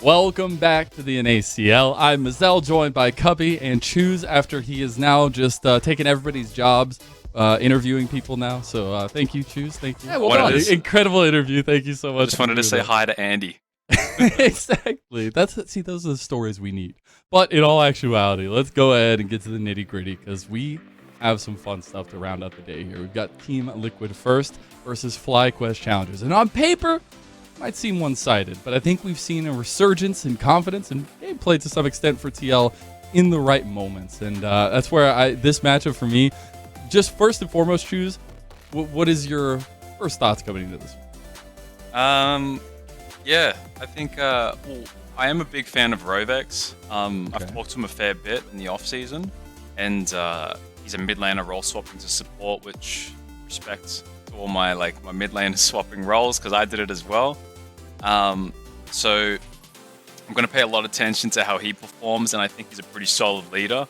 Welcome back to the NACL. I'm Mazel, joined by Cubby and Choose after he is now just taking everybody's jobs, interviewing people now. So thank you, Choose. Thank you. Yeah, well done. Incredible interview. Thank you so much. Just wanted to say hi to Andy. Exactly. Those are the stories we need. But in all actuality, let's go ahead and get to the nitty gritty because we have some fun stuff to round out the day here. We've got Team Liquid first versus FlyQuest Challengers. And on paper, might seem one-sided, but I think we've seen a resurgence in confidence and gameplay to some extent for TL in the right moments. And that's where this matchup for me, just first and foremost, Choose, what is your first thoughts coming into this? Yeah, I think I am a big fan of Rovex. I've talked to him a fair bit in the off-season, and he's a mid laner role swapping to support, which respects to all my mid laner swapping roles because I did it as well. So I'm going to pay a lot of attention to how he performs, and I think he's a pretty solid leader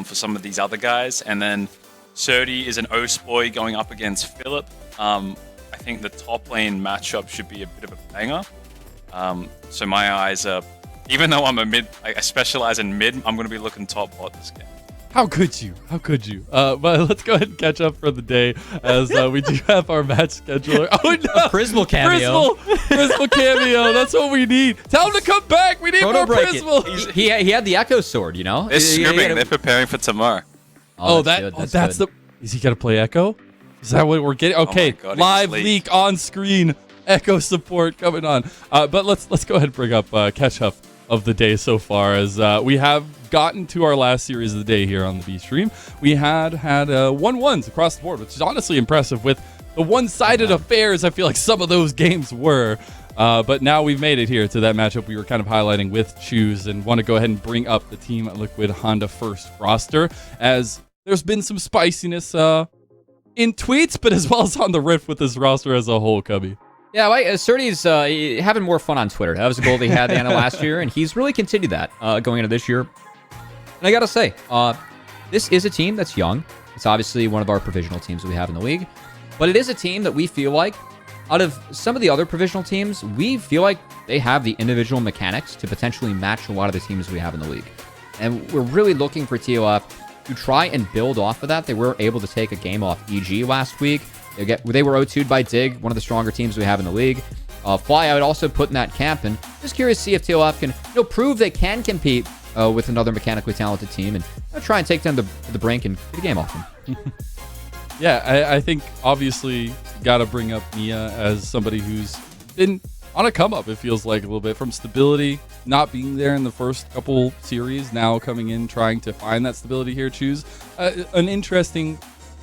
for some of these other guys. And then Surdy is an Ospoy going up against Philip. I think the top lane matchup should be a bit of a banger. So my eyes are, even though I'm a mid, I specialize in mid, I'm going to be looking top bot this game. How could you? How could you? But let's go ahead and catch up for the day as we do have our match scheduler. Oh, no. A Prismal cameo. Prismal cameo. That's what we need. Tell him to come back. We need more Prismal. He had the Echo Sword, you know? They're scrimming. They're preparing for tomorrow. That's the... Is he going to play Echo? Is that what we're getting? Okay, God, live leak on screen. Echo support coming on. But let's go ahead and bring up catch up of the day so far as we have gotten to our last series of the day here on the B stream. We had 1-1s across the board, which is honestly impressive with the one-sided affairs I feel like some of those games were. But now we've made it here to that matchup we were kind of highlighting with Choose, and want to go ahead and bring up the Team Liquid Honda first roster as there's been some spiciness in tweets, but as well as on the riff with this roster as a whole, Cubby. Yeah, Surdy's having more fun on Twitter. That was a goal they had at the end of last year, and he's really continued that going into this year. And I gotta say, this is a team that's young. It's obviously one of our provisional teams that we have in the league, but it is a team that we feel like, out of some of the other provisional teams, we feel like they have the individual mechanics to potentially match a lot of the teams we have in the league. And we're really looking for TLF to try and build off of that. They were able to take a game off EG last week. They were 0-2'd by Dig, one of the stronger teams we have in the league. Fly, I would also put in that camp, and just curious to see if TLF can prove they can compete with another mechanically talented team and try and take them to the brink and get a game off them. Yeah, I think obviously got to bring up Mia as somebody who's been on a come up, it feels like, a little bit from stability, not being there in the first couple series, now coming in, trying to find that stability here. Choose an interesting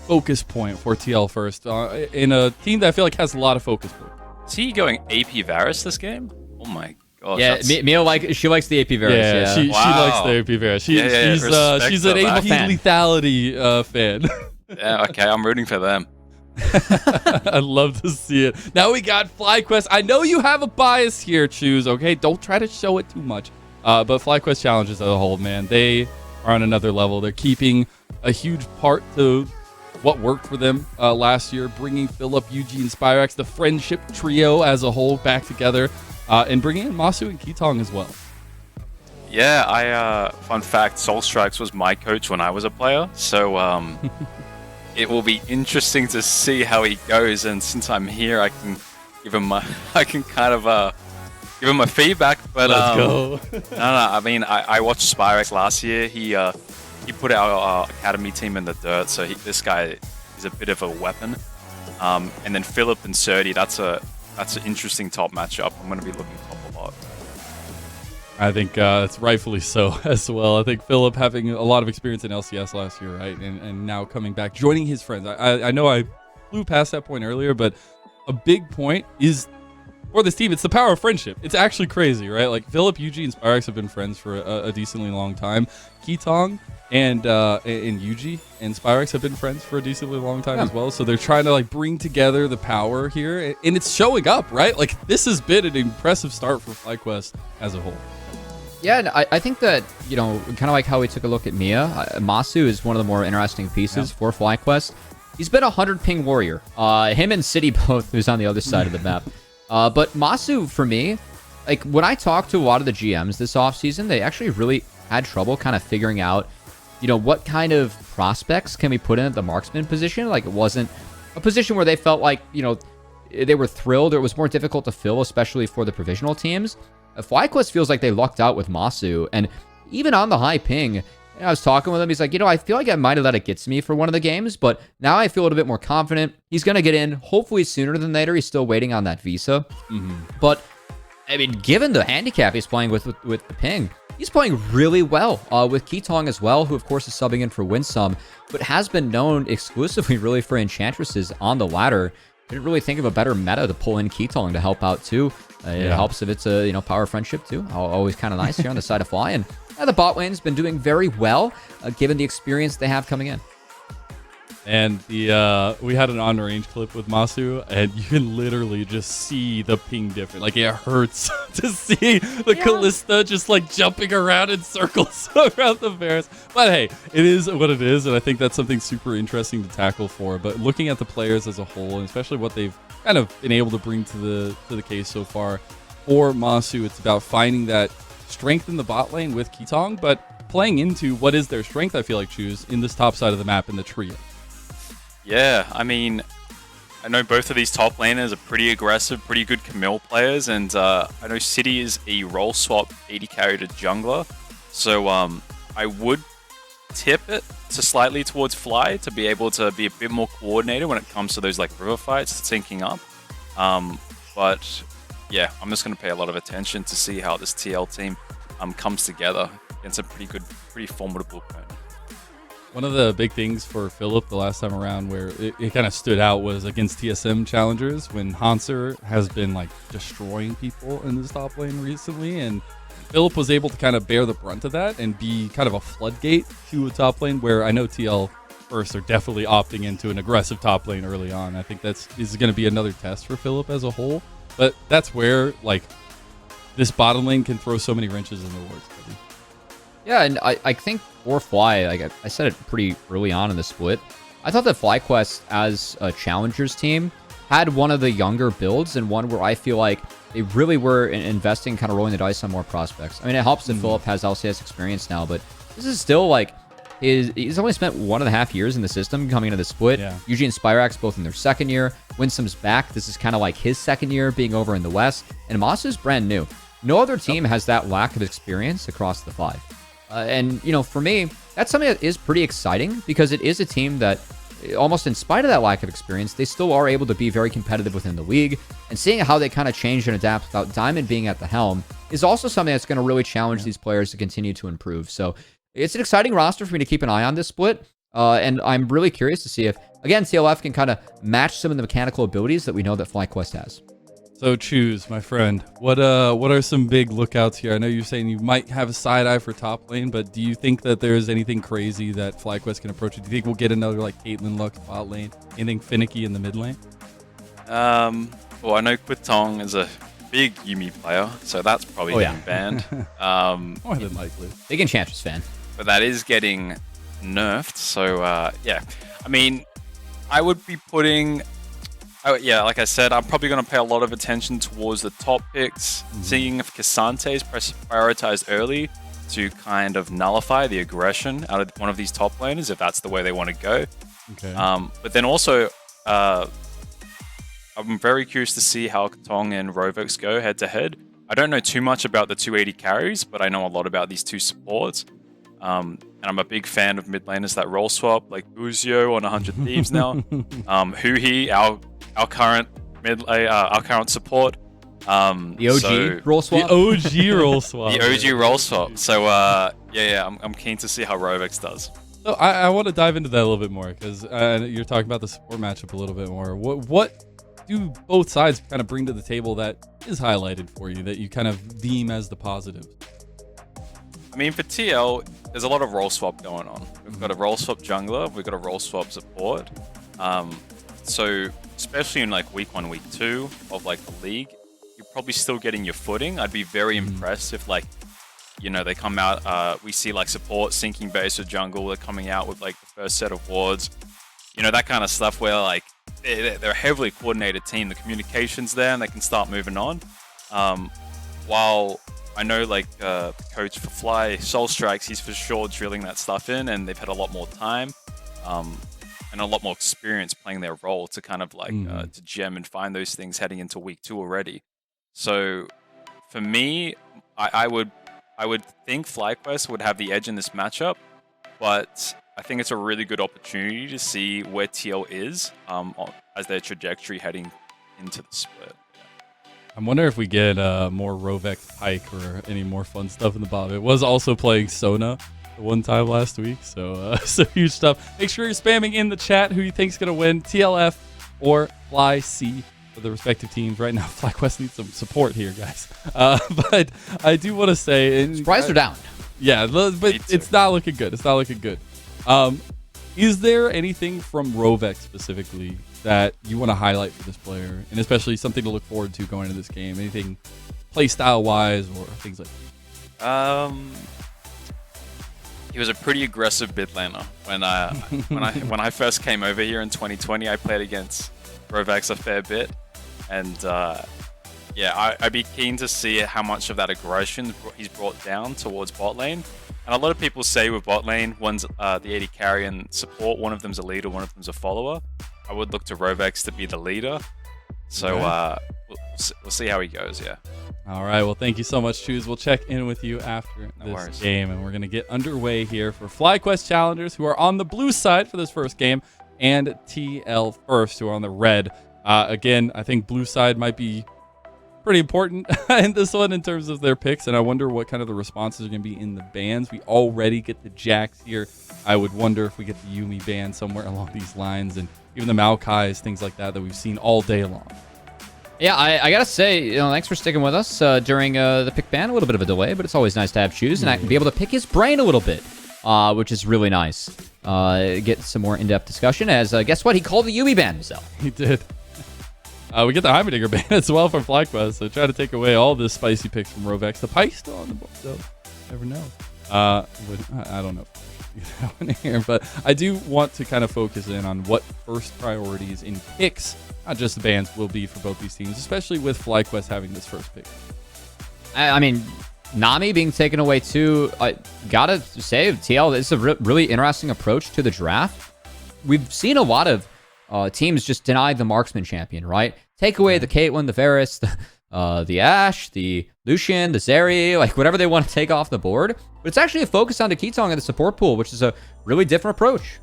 focus point for TL first in a team that I feel like has a lot of focus points. Is he going AP Varus this game? Oh my gosh. Yeah, Mia she likes the AP Varus. Yeah, she likes the AP Varus. She's an AP lethality fan. Yeah, okay, I'm rooting for them. I'd love to see it. Now we got FlyQuest. I know you have a bias here, Choose, okay? Don't try to show it too much. But FlyQuest Challengers as a whole, man, they are on another level. They're keeping a huge part to what worked for them last year, bringing Philip, Yuji, and Spyrex, the friendship trio as a whole, back together, and bringing in Masu and Kitong as well. Yeah, fun fact, Soul Strikes was my coach when I was a player, so it will be interesting to see how he goes, and since I'm here, I can give him my feedback. But let's go. No, I mean, I watched Spyrex last year. He put our academy team in the dirt, so this guy is a bit of a weapon. And then Philip and Surdy, that's an interesting top matchup. I'm going to be looking top a lot. I think it's rightfully so as well. I think Philip having a lot of experience in LCS last year, right? And now coming back, joining his friends. I know I flew past that point earlier, but a big point is for this team, it's the power of friendship. It's actually crazy, right? Like Philip, Yuji, and Spyrex have been friends for a decently long time. Kitong and Yuji and Spyrex have been friends for a decently long time as well. So they're trying to bring together the power here, and it's showing up, right? Like this has been an impressive start for FlyQuest as a whole. Yeah, and I think that, kind of like how we took a look at Mia, Masu is one of the more interesting pieces for FlyQuest. He's been a 100 ping warrior. Him and City both, who's on the other side of the map. But Masu, for me, like when I talked to a lot of the GMs this offseason, they actually really had trouble kind of figuring out, what kind of prospects can we put in at the marksman position. Like it wasn't a position where they felt like, they were thrilled, or it was more difficult to fill, especially for the provisional teams. FlyQuest feels like they lucked out with Masu, and even on the high ping, I was talking with him. He's like, I feel like I might have let it get to me for one of the games, but now I feel a little bit more confident. He's going to get in, hopefully sooner than later. He's still waiting on that visa. But, I mean, given the handicap he's playing with the ping, he's playing really well with Ketong as well, who, of course, is subbing in for Winsome, but has been known exclusively, really, for Enchantresses on the ladder. Didn't really think of a better meta to pull in Ketong to help out, too. It helps if it's a, power friendship, too. Always kind of nice here on the side of Fly, and the bot lane's been doing very well, given the experience they have coming in. And we had an on-range clip with Masu, and you can literally just see the ping difference. Like, it hurts to see the Callista just, like, jumping around in circles around the Varus. But, hey, it is what it is, and I think that's something super interesting to tackle for. But looking at the players as a whole, and especially what they've kind of been able to bring to the case so far, for Masu, it's about finding that strength in the bot lane with Ketong, but playing into what is their strength, I feel like, choose in this top side of the map in the trio. Yeah, I mean, I know both of these top laners are pretty aggressive, pretty good Camille players, and I know City is a role swap 80 carry to jungler, so I would tip it to slightly towards Fly to be able to be a bit more coordinated when it comes to those like river fights syncing up. But yeah, I'm just going to pay a lot of attention to see how this TL team comes together against a pretty formidable opponent. One of the big things for Philip the last time around where it kind of stood out was against TSM Challengers, when Hanser has been like destroying people in this top lane recently, and Philip was able to kind of bear the brunt of that and be kind of a floodgate to a top lane, where I know TL first are definitely opting into an aggressive top lane early on. I think is going to be another test for Philip as a whole, but that's where like this bottom lane can throw so many wrenches in the works. Yeah, and I think for Fly, like I said it pretty early on in the split, I thought that FlyQuest as a Challengers team had one of the younger builds, and one where I feel like they really were investing, kind of rolling the dice on more prospects. I mean, it helps that Philip has LCS experience now, but this is still like, he's only spent 1.5 years in the system coming into the split. Yeah. Eugene and Spirax both in their second year. Winsome's back. This is kind of like his second year being over in the West, and Masu's brand new. No other team has that lack of experience across the five. And, for me, that's something that is pretty exciting, because it is a team that, almost in spite of that lack of experience, they still are able to be very competitive within the league. And seeing how they kind of change and adapt without Diamond being at the helm is also something that's going to really challenge these players to continue to improve. So it's an exciting roster for me to keep an eye on this split. And I'm really curious to see if, again, TLF can kind of match some of the mechanical abilities that we know that FlyQuest has. So choose, my friend. What are some big lookouts here? I know you're saying you might have a side eye for top lane, but do you think that there's anything crazy that FlyQuest can approach? Do you think we'll get another like Caitlyn Lux bot lane? Anything finicky in the mid lane? Well, I know Quitong is a big Yuumi player, so that's probably getting banned. More than likely. Big Enchantress fan. But that is getting nerfed, so yeah. I mean, I would be putting... yeah, like I said, I'm probably going to pay a lot of attention towards the top picks, seeing if Cassante is prioritized early to kind of nullify the aggression out of one of these top laners, if that's the way they want to go. Okay. But then also, I'm very curious to see how Ketong and Rovex go head-to-head. I don't know too much about the 280 carries, but I know a lot about these two supports. And I'm a big fan of mid laners that role swap, like Buzio on 100 Thieves now. Huhi, our current our current support. The OG roll swap? The OG roll swap. The OG roll swap. So, yeah, I'm keen to see how Rovex does. So I want to dive into that a little bit more, because you're talking about the support matchup a little bit more. What do both sides kind of bring to the table that is highlighted for you, that you kind of deem as the positive? I mean, for TL, there's a lot of role swap going on. We've got a role swap jungler, we've got a role swap support. So especially in like week 1, week 2 of like the league, you're probably still getting your footing. I'd be very impressed if like, they come out, we see like support syncing base with jungle, they're coming out with like the first set of wards, that kind of stuff where like they're a heavily coordinated team. The communication's there and they can start moving on. while I know like coach for Fly, Soul Strikes, he's for sure drilling that stuff in, and they've had a lot more time and a lot more experience playing their role to kind of like to gem and find those things heading into week 2 already. So for me, I would think FlyQuest would have the edge in this matchup, but I think it's a really good opportunity to see where TL is as their trajectory heading into the split. I wonder if we get more Rovex Pike or any more fun stuff in the bottom. It was also playing Sona the one time last week, so so huge stuff. Make sure you're spamming in the chat who you think's gonna win, TLF or FlyC for the respective teams. Right now, FlyQuest needs some support here, guys. But I do want to say, surprised are down. Yeah, but it's not looking good. It's not looking good. Is there anything from Rovex specifically that you want to highlight for this player, and especially something to look forward to going into this game? Anything play style wise or things like that? He was a pretty aggressive mid laner when I first came over here in 2020. I played against Rovex a fair bit, and yeah, I'd be keen to see how much of that aggression he's brought down towards bot lane. And a lot of people say with bot lane, one's the AD carry and support, one of them's a leader, one of them's a follower. I would look to Rovex to be the leader. So we'll see how he goes, yeah. All right, well, thank you so much, Choose. We'll check in with you after this game, and we're going to get underway here for FlyQuest Challengers, who are on the blue side for this first game, and TL First, who are on the red. Again, I think blue side might be pretty important in this one in terms of their picks, and I wonder what kind of the responses are going to be in the bans. We already get the Jax here. I would wonder if we get the Yuumi ban somewhere along these lines, and even the Maokai's, things like that we've seen all day long. Yeah, I gotta say, thanks for sticking with us during the pick ban. A little bit of a delay, but it's always nice to have Choose, and I can be able to pick his brain a little bit, which is really nice. Get some more in-depth discussion, as guess what? He called the Yuumi ban himself. He did. We get the Heimerdinger ban as well from FlyQuest, so try to take away all the spicy picks from Rovex. The Pike's still on the board, so never know. I don't know if that one here, but I do want to kind of focus in on what first priorities in picks, not just the bans, will be for both these teams, especially with FlyQuest having this first pick. I mean, Nami being taken away too. I gotta say, TL, this is a really interesting approach to the draft. We've seen a lot of teams just deny the marksman champion, right? Take away the Caitlyn, the Varus, the Ashe, the Lucian, the Zeri, like whatever they want to take off the board. But it's actually a focus on the Ketong and the support pool, which is a really different approach.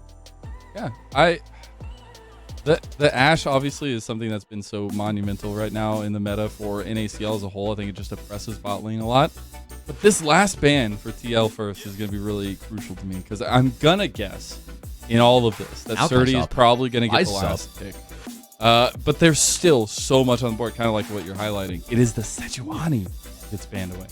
Yeah, the Ashe obviously is something that's been so monumental right now in the meta for NACL as a whole. I think it just oppresses bot lane a lot. But this last ban for TL First is going to be really crucial to me, because I'm going to guess in all of this that Surdy is probably going to get the last pick. But there's still so much on the board, kind of like what you're highlighting. It is the Sejuani that's banned away.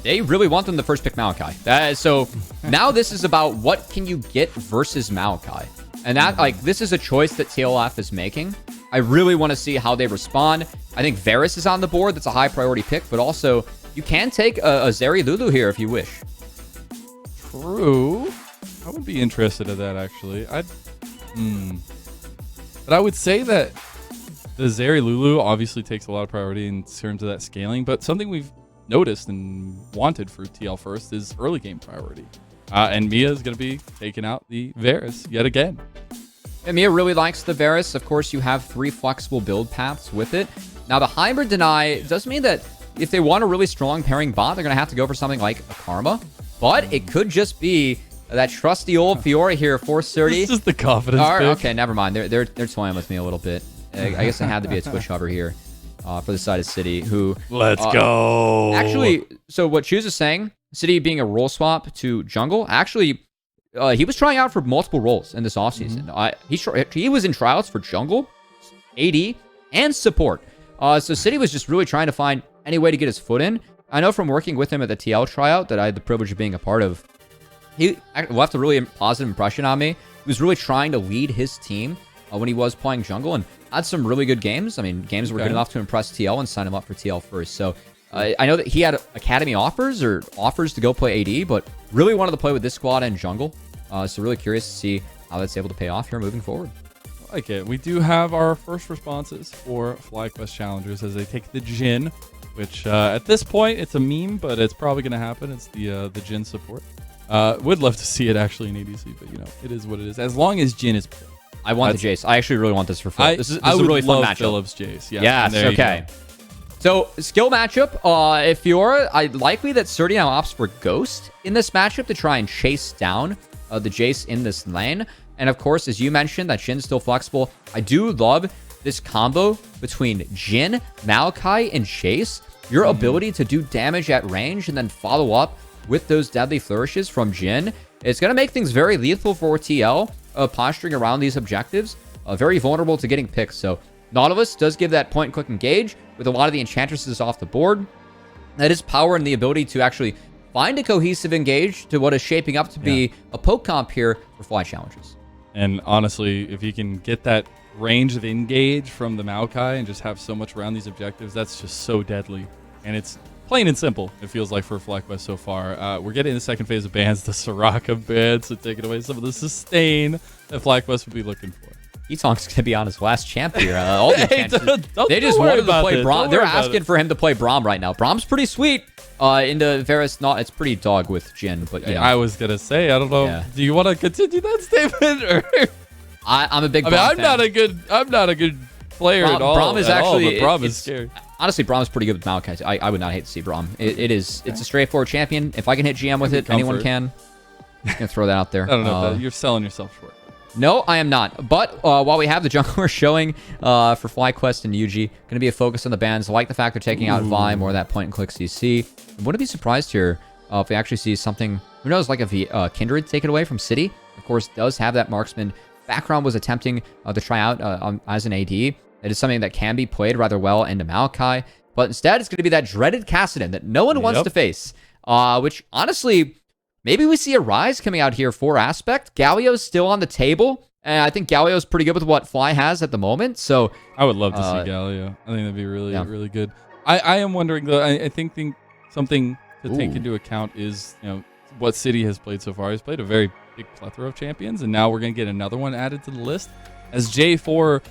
They really want them to first pick Maokai. So now this is about what can you get versus Maokai. And that, like, this is a choice that TLF is making. I really want to see how they respond. I think Varus is on the board. That's a high priority pick. But also, you can take a Zeri Lulu here if you wish. True. I would be interested in that, actually. But I would say that the Zeri Lulu obviously takes a lot of priority in terms of that scaling, but something we've noticed and wanted for TL First is early game priority. And Mia is going to be taking out the Varus yet again. And Mia really likes the Varus. Of course, you have 3 flexible build paths with it. Now, the hybrid deny does mean that if they want a really strong pairing bot, they're going to have to go for something like a Karma. But it could just be that trusty old Fiora here, 430. It's just the confidence pick. Okay, never mind. They're toying with me a little bit. I guess it had to be a Twitch hover here for the side of City, who... Let's go! Actually, so what Choose is saying, City being a role swap to jungle, actually, he was trying out for multiple roles in this offseason. He was in trials for jungle, AD, and support. So City was just really trying to find any way to get his foot in. I know from working with him at the TL tryout that I had the privilege of being a part of, he left a really positive impression on me. He was really trying to lead his team when he was playing jungle, and had some really good games. I mean, games were good enough to impress TL and sign him up for TL First. So I know that he had academy offers to go play AD, but really wanted to play with this squad and jungle. So really curious to see how that's able to pay off here moving forward. I like it. We do have our first responses for FlyQuest Challengers as they take the Jhin which at this point it's a meme, but it's probably going to happen. It's the Jhin support. Would love to see it actually in ADC, but it is what it is. As long as Jhin is played. I want the Jace. I actually really want this for Phil. This is a really fun matchup. Philip's Jace. Yes, okay. So, skill matchup. If you're likely that Surdy now opts for Ghost in this matchup to try and chase down the Jace in this lane. And of course, as you mentioned, that Jhin's still flexible. I do love this combo between Jhin, Maokai, and Chase. Your ability to do damage at range and then follow up with those deadly flourishes from Jhin. It's going to make things very lethal for TL, posturing around these objectives. Very vulnerable to getting picks. So Nautilus does give that point-and-click engage with a lot of the Enchantresses off the board. That is power and the ability to actually find a cohesive engage to what is shaping up to be a poke comp here for Fly Challengers. And honestly, if you can get that range of engage from the Maokai and just have so much around these objectives, that's just so deadly. And it's plain and simple, it feels like, for FlyQuest so far. We're getting the second phase of bans, the Soraka ban, so taking away some of the sustain that FlyQuest would be looking for. Etong's going to be on his last champ here. All the they just wanted to play Braum. They're asking for him to play Braum right now. Braum's pretty sweet. Into Varus, it's pretty dog with Jhin, but I was going to say, I don't know. Yeah. Do you want to continue that statement? Or? I'm a big Braum fan. I'm not a good player at all. Braum is actually... Braum is scary. Honestly, Braum's pretty good with Maokai. I would not hate to see Braum. It's a straightforward champion. If I can hit GM with it, anyone can. I'm just going to throw that out there. I don't know. You're selling yourself short. No, I am not. But while we have the jungler showing for FlyQuest and UG, going to be a focus on the bans. I like the fact they're taking out Vi, more of that point-and-click CC. I wouldn't be surprised here if we actually see something, who knows, like a Kindred taken away from City. Of course, does have that marksman background, was attempting to try out as an AD. It is something that can be played rather well into Maokai. But instead, it's going to be that dreaded Kassadin that no one wants to face. Which, honestly... Maybe we see a Rise coming out here for Aspect. Galio's still on the table. And I think Galio's pretty good with what Fly has at the moment. So I would love to see Galio. I think that'd be really, really good. I am wondering, though, I think something to take into account is, what City has played so far. He's played a very big plethora of champions. And now we're going to get another one added to the list as J4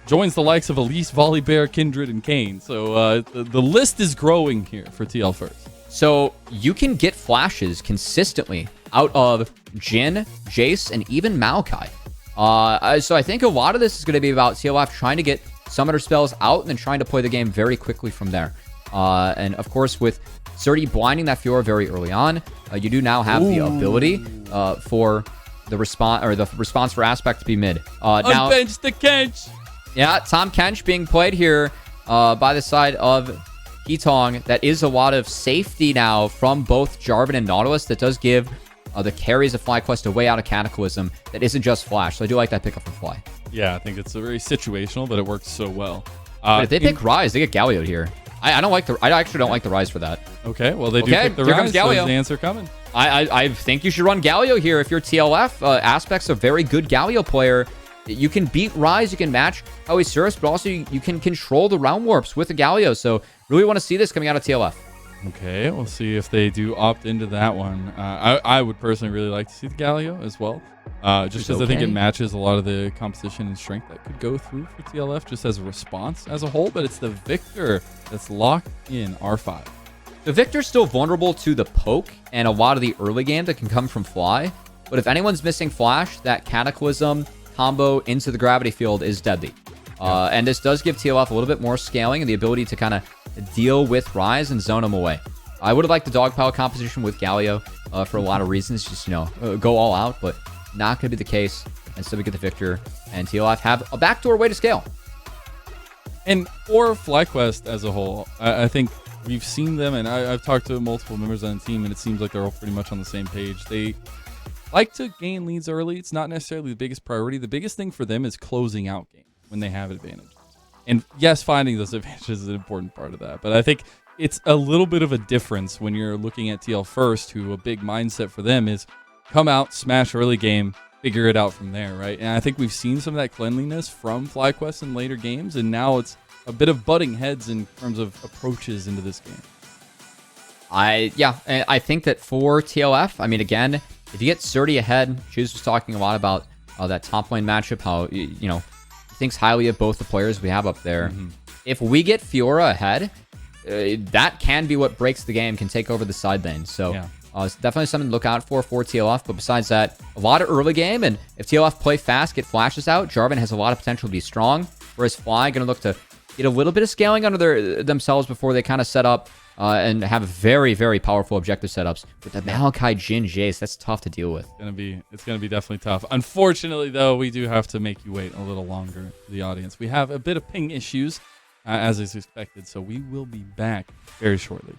joins the likes of Elise, Volibear, Kindred, and Kayn. So the list is growing here for TL First. So you can get flashes consistently out of Jhin, Jace, and even Maokai. So I think a lot of this is going to be about TLF trying to get summoner spells out and then trying to play the game very quickly from there. And of course, with Surdy blinding that Fiora very early on, you do now have the ability for the response for Aspect to be mid. Now, Unbench the Kench. Yeah, Tahm Kench being played here by the side of Etong. That is a lot of safety now from both Jarvan and Nautilus. That does give the carries of FlyQuest a way out of Cataclysm that isn't just Flash. So I do like that pickup from Fly. Yeah, I think it's a very situational, but it works so well. But if they pick Rise, they get Galio here. I actually don't like the Rise for that. Okay, well they do pick the Rise. So is the answer coming? I think you should run Galio here if you're TLF. Aspect's a very good Galio player. You can beat Rise, you can match how he serves, but also you can control the round warps with a Galio. So really want to see this coming out of TLF. Okay, we'll see if they do opt into that one. I would personally really like to see the Galio as well. Just because I think it matches a lot of the competition and strength that could go through for TLF just as a response as a whole. But it's the Victor that's locked in R5. The Victor's still vulnerable to the poke and a lot of the early game that can come from Fly. But if anyone's missing Flash, that Cataclysm combo into the gravity field is deadly. And this does give TLF a little bit more scaling and the ability to kind of deal with Rise and zone him away. I would have liked the dogpile composition with Galio for a lot of reasons. Just, go all out, but not going to be the case. Instead, we get the Victor, and TLF have a backdoor way to scale. And for FlyQuest as a whole, I think we've seen them, and I've talked to multiple members on the team, and it seems like they're all pretty much on the same page. They like to gain leads early. It's not necessarily the biggest priority. The biggest thing for them is closing out games when they have advantage. And yes, finding those advantages is an important part of that. But I think it's a little bit of a difference when you're looking at TL First, who a big mindset for them is come out, smash early game, figure it out from there, right? And I think we've seen some of that cleanliness from FlyQuest in later games, and now it's a bit of butting heads in terms of approaches into this game. I think that for TLF, I mean, again, if you get Surdy ahead, Choose was talking a lot about that top lane matchup, how, thinks highly of both the players we have up there. If we get Fiora ahead, that can be what breaks the game, can take over the side lane. So Yeah. it's definitely something to look out for TLF. But besides that, a lot of early game. And if TLF play fast, get flashes out, Jarvan has a lot of potential to be strong. Whereas Fly going to look to get a little bit of scaling under themselves before they kind of set up and have very, very powerful objective setups. With the Malachi, Jhin, Jace, that's tough to deal with. It's gonna be definitely tough. Unfortunately, though, we do have to make you wait a little longer, the audience. We have a bit of ping issues, as is expected, so we will be back very shortly.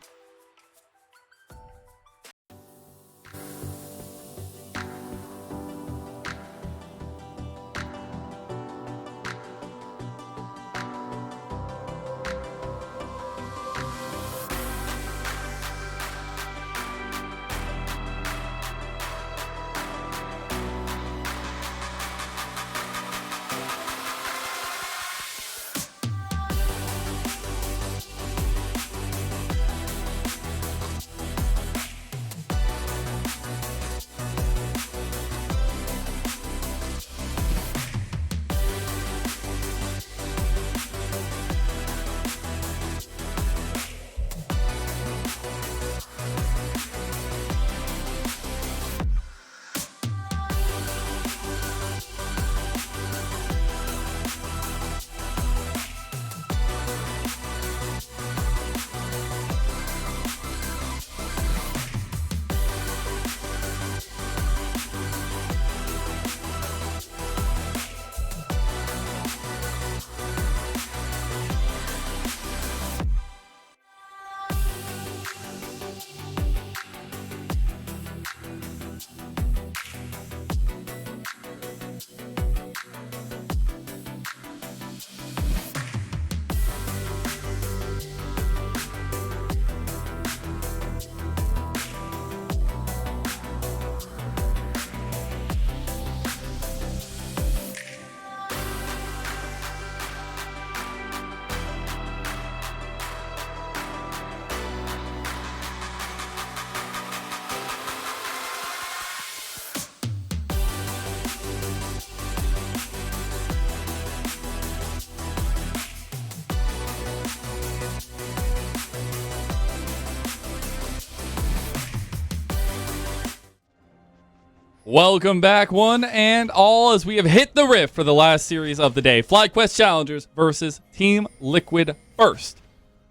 Welcome back, one and all, as we have hit the rift for the last series of the day. FlyQuest Challengers versus Team Liquid first.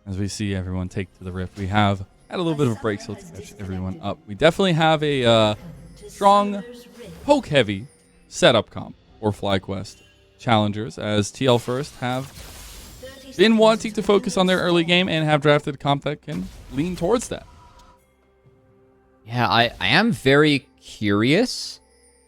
As we see everyone take to the rift, we have had a little bit of a break, so let's catch everyone up. We definitely have a strong, poke-heavy setup comp for FlyQuest Challengers, as TL First have been wanting to focus on their early game and have drafted a comp that can lean towards that. Yeah, I am very curious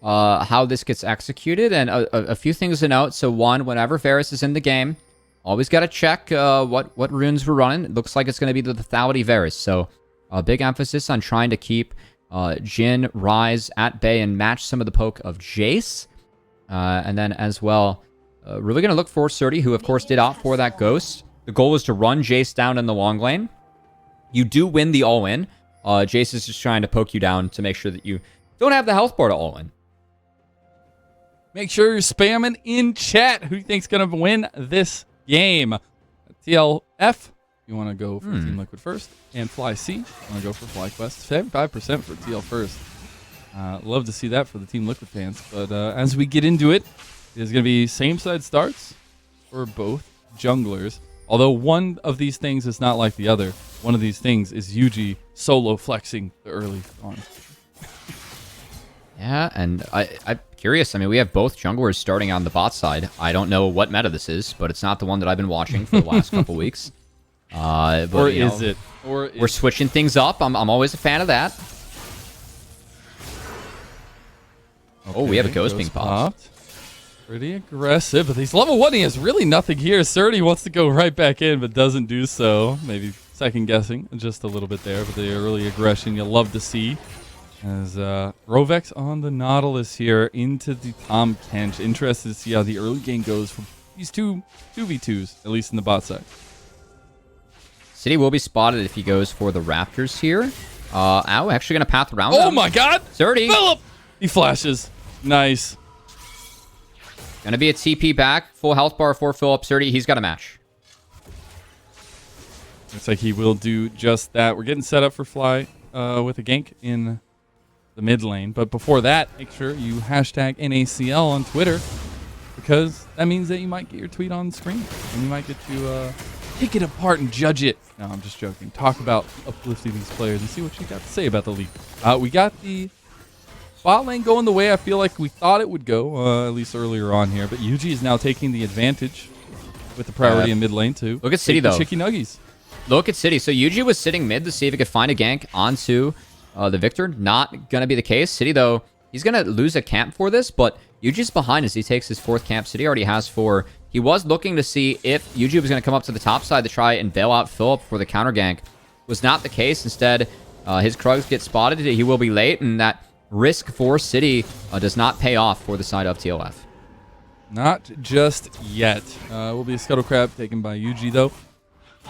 how this gets executed, and a few things to note. So one, whenever Varus is in the game, always got to check what runes we're running. It looks like it's going to be the lethality Varus, so a big emphasis on trying to keep Jhin, Ryze at bay and match some of the poke of Jace. And then as well, really going to look for Surdy, who of course did opt for that Ghost. The goal is to run Jace down in the long lane. You do win the all-in. Jace is just trying to poke you down to make sure that you don't have the health bar to all-in. Make sure you're spamming in chat who you think's going to win this game. TLF, you want to go for Team Liquid first, and FlyC, you want to go for FlyQuest. 75% for TL first. Love to see that for the Team Liquid fans. But as we get into it, there's going to be same side starts for both junglers. Although one of these things is not like the other. One of these things is Yuji solo flexing the early on. Yeah, and I'm curious. I mean, we have both junglers starting on the bot side. I don't know what meta this is, but it's not the one that I've been watching for the last couple weeks. But, or is it? Or we're switching things up. I'm always a fan of that. Okay, oh, we have a ghost being popped. Pretty aggressive, but he's level 1. He has really nothing here. Surdy wants to go right back in, but doesn't do so. Maybe second guessing just a little bit there, but the early aggression you'll love to see. As Rovex on the Nautilus here into the Tom Kench. Interested to see how the early game goes from these 2v2s, at least in the bot side. City will be spotted if he goes for the Raptors here. Ow, actually going to path around Oh them. my god! Surdy! Philip! He flashes. Nice. Going to be a TP back. Full health bar for Philip. Surdy, he's got a match. Looks like he will do just that. We're getting set up for Fly with a gank in the mid lane. But before that, make sure you hashtag NACL on Twitter, because that means that you might get your tweet on screen and you might get to pick it apart and judge it. No, I'm just joking. Talk about uplifting these players and see what you got to say about the league. We got the bot lane going the way I feel like we thought it would go, at least earlier on here. But Yuji is now taking the advantage with the priority in mid lane too. Look at City though. Chicky nuggies. Look at City. So Yuji was sitting mid to see if he could find a gank onto the Victor. Not going to be the case. City, though, he's going to lose a camp for this, but Yuji's behind as he takes his 4th camp. City already has 4. He was looking to see if Yuji was going to come up to the top side to try and bail out Philip for the counter gank. Was not the case. Instead, his Krugs get spotted. He will be late, and that risk for City does not pay off for the side of TLF. Not just yet. Will be a Scuttle Crab taken by Yuji, though.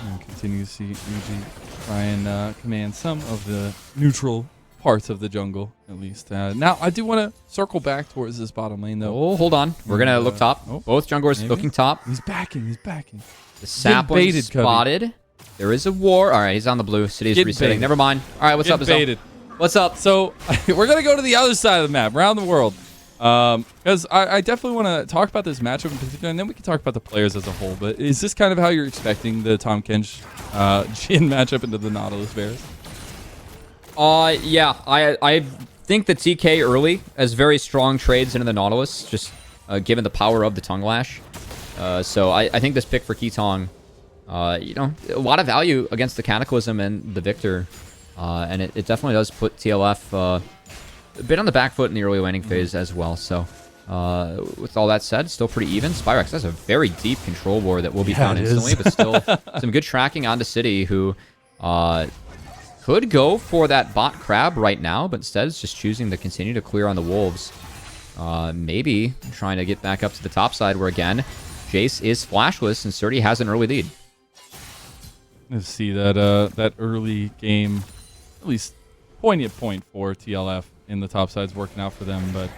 And continue to see Yuji try and command some of the neutral parts of the jungle, at least. Now, I do want to circle back towards this bottom lane, though. Oh, hold on. We're going to look top. Both junglers maybe? looking top. He's backing. He's backing. The sapling spotted. There is a war. All right, he's on the blue. City's resetting. Baited. Never mind. All right, what's up, baited. What's up? So, we're going to go to the other side of the map, around the world. Because I definitely want to talk about this matchup in particular, and then we can talk about the players as a whole. But is this kind of how you're expecting the Tom Kench Jhin matchup into the Nautilus Bears? Yeah, I think the TK early has very strong trades into the Nautilus, just given the power of the Tongue Lash. So I think this pick for Ketong, you know, a lot of value against the Cataclysm and the Victor. And it definitely does put TLF a bit on the back foot in the early laning phase as well. So with all that said, still pretty even. Spyrex has a very deep control ward that will be found instantly, but still some good tracking onto City, who could go for that bot crab right now, but instead is just choosing to continue to clear on the wolves. Maybe trying to get back up to the top side, where again, Jace is flashless and Surdy has an early lead. Let's see that that early game, at least poignant point for TLF in the top side's working out for them, but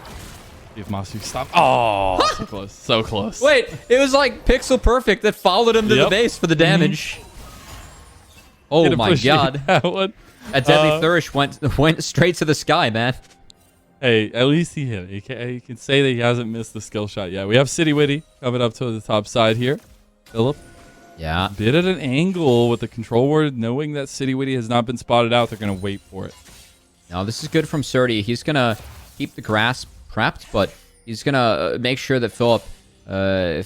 if Masu stop. Oh, so close. So close. Wait, it was like pixel perfect that followed him to the base for the damage. Oh my god. That one. A deadly flourish went straight to the sky, man. Hey, at least he hit it. You can say that he hasn't missed the skill shot yet. We have City Witty coming up to the top side here. Philip. Yeah. Bit at an angle with the control ward, knowing that City Witty has not been spotted out. They're going to wait for it. Now, this is good from Surdy. He's going to keep the grass prepped, but he's going to make sure that Philip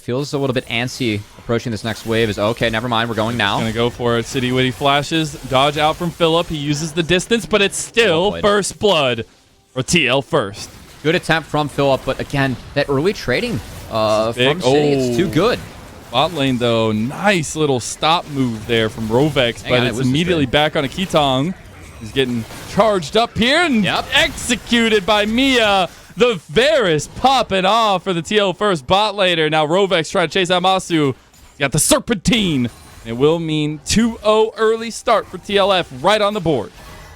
feels a little bit antsy approaching this next wave. Is okay, never mind. We're going now. Going to go for it. City Witty flashes. Dodge out from Philip. He uses the distance, but it's still first blood for TL first. Good attempt from Philip, but again, that early trading from City, it's too good. Bot lane, though, nice little stop move there from Rovex, but it's immediately back on a Ketong. He's getting charged up here and executed by Mia. The Varus popping off for the TL first bot laner. Now Rovex trying to chase out Masu. He's got the Serpentine. It will mean 2-0 early start for TLF right on the board.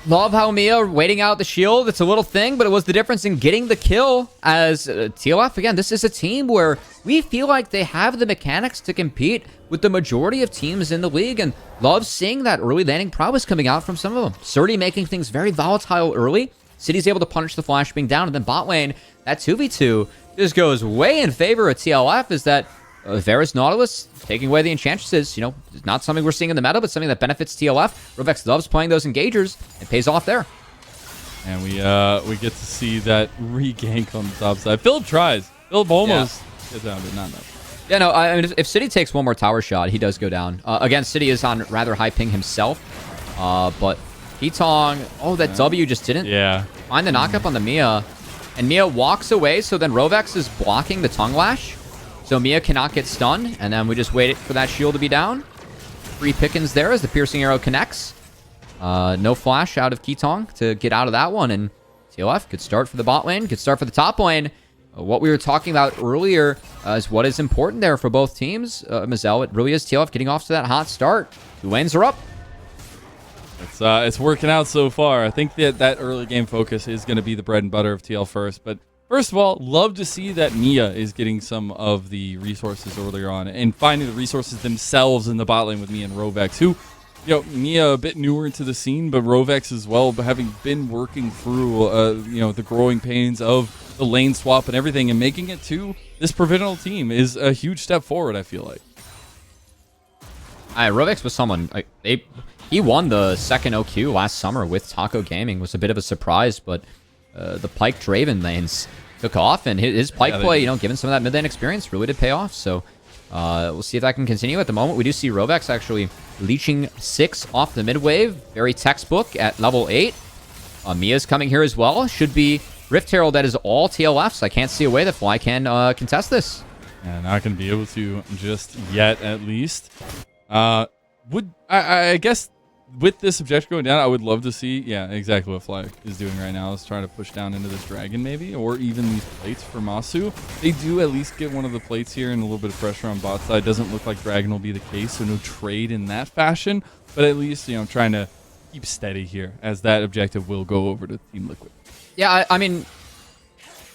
Love how Mia waiting out the shield. It's a little thing, but it was the difference in getting the kill. As TLF, again, this is a team where we feel like they have the mechanics to compete with the majority of teams in the league, and love seeing that early landing prowess coming out from some of them. Surdy making things very volatile early. City's able to punish the flash being down, and then bot lane, that 2v2 just goes way in favor of TLF. Is that Varus Nautilus taking away the Enchantresses, you know, not something we're seeing in the meta, but something that benefits TLF. Rovex loves playing those engagers. It pays off there. And we get to see that re-gank on the top side. Philip tries. Philip almost gets down, but not enough. Yeah, no, I mean, if City takes one more tower shot, he does go down. Again, City is on rather high ping himself, but Ketong, that W just didn't find the knock-up on the Mia. And Mia walks away, so then Rovex is blocking the Tongue Lash. So Mia cannot get stunned, and then we just wait for that shield to be down. Free pickings there as the piercing arrow connects. No flash out of Ketong to get out of that one, and TLF could start for the bot lane, could start for the top lane. What we were talking about earlier is what is important there for both teams. Mazel, it really is TLF getting off to that hot start. 2 lanes are up. It's working out so far. I think that early game focus is going to be the bread and butter of TL first, but first of all, love to see that Mia is getting some of the resources earlier on and finding the resources themselves in the bot lane with Mia and Rovex, who Mia a bit newer into the scene, but Rovex as well, but having been working through, the growing pains of the lane swap and everything, and making it to this provisional team is a huge step forward, I feel like. Rovex was someone, he won the second OQ last summer with Taco Gaming. Was a bit of a surprise, but the Pyke Draven lanes took off, and his Pyke play, given some of that mid lane experience, really did pay off. So we'll see if that can continue. At the moment, we do see Rovex actually leeching 6 off the mid wave. Very textbook at level 8. Mia's coming here as well. Should be Rift Herald. That is all TLFs. I can't see a way that Fly can contest this. Yeah, not going to be able to just yet, at least. I guess with this objective going down, I would love to see, exactly what Fly is doing right now, is trying to push down into this dragon maybe, or even these plates for Masu. They do at least get one of the plates here and a little bit of pressure on bot side. Doesn't look like dragon will be the case, so no trade in that fashion, but at least, trying to keep steady here, as that objective will go over to Team Liquid. Yeah, I mean,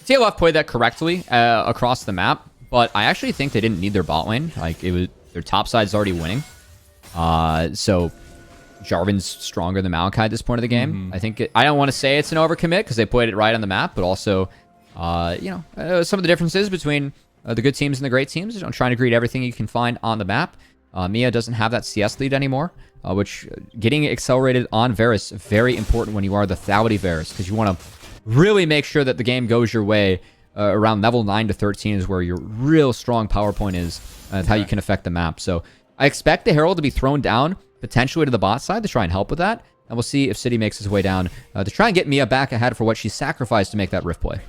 TLF played that correctly across the map, but I actually think they didn't need their bot lane. Like, their top side's already winning. So Jarvan's stronger than Maokai at this point of the game. I think I don't want to say it's an overcommit because they played it right on the map, but also, some of the differences between the good teams and the great teams. Trying to greet everything you can find on the map. Mia doesn't have that CS lead anymore, which getting accelerated on Varus, very important when you are the Thality Varus, because you want to really make sure that the game goes your way. Around level 9 to 13 is where your real strong power point is, and how you can affect the map. So I expect the Herald to be thrown down, potentially to the bot side, to try and help with that. And we'll see if City makes his way down to try and get Mia back ahead for what she sacrificed to make that Rift play.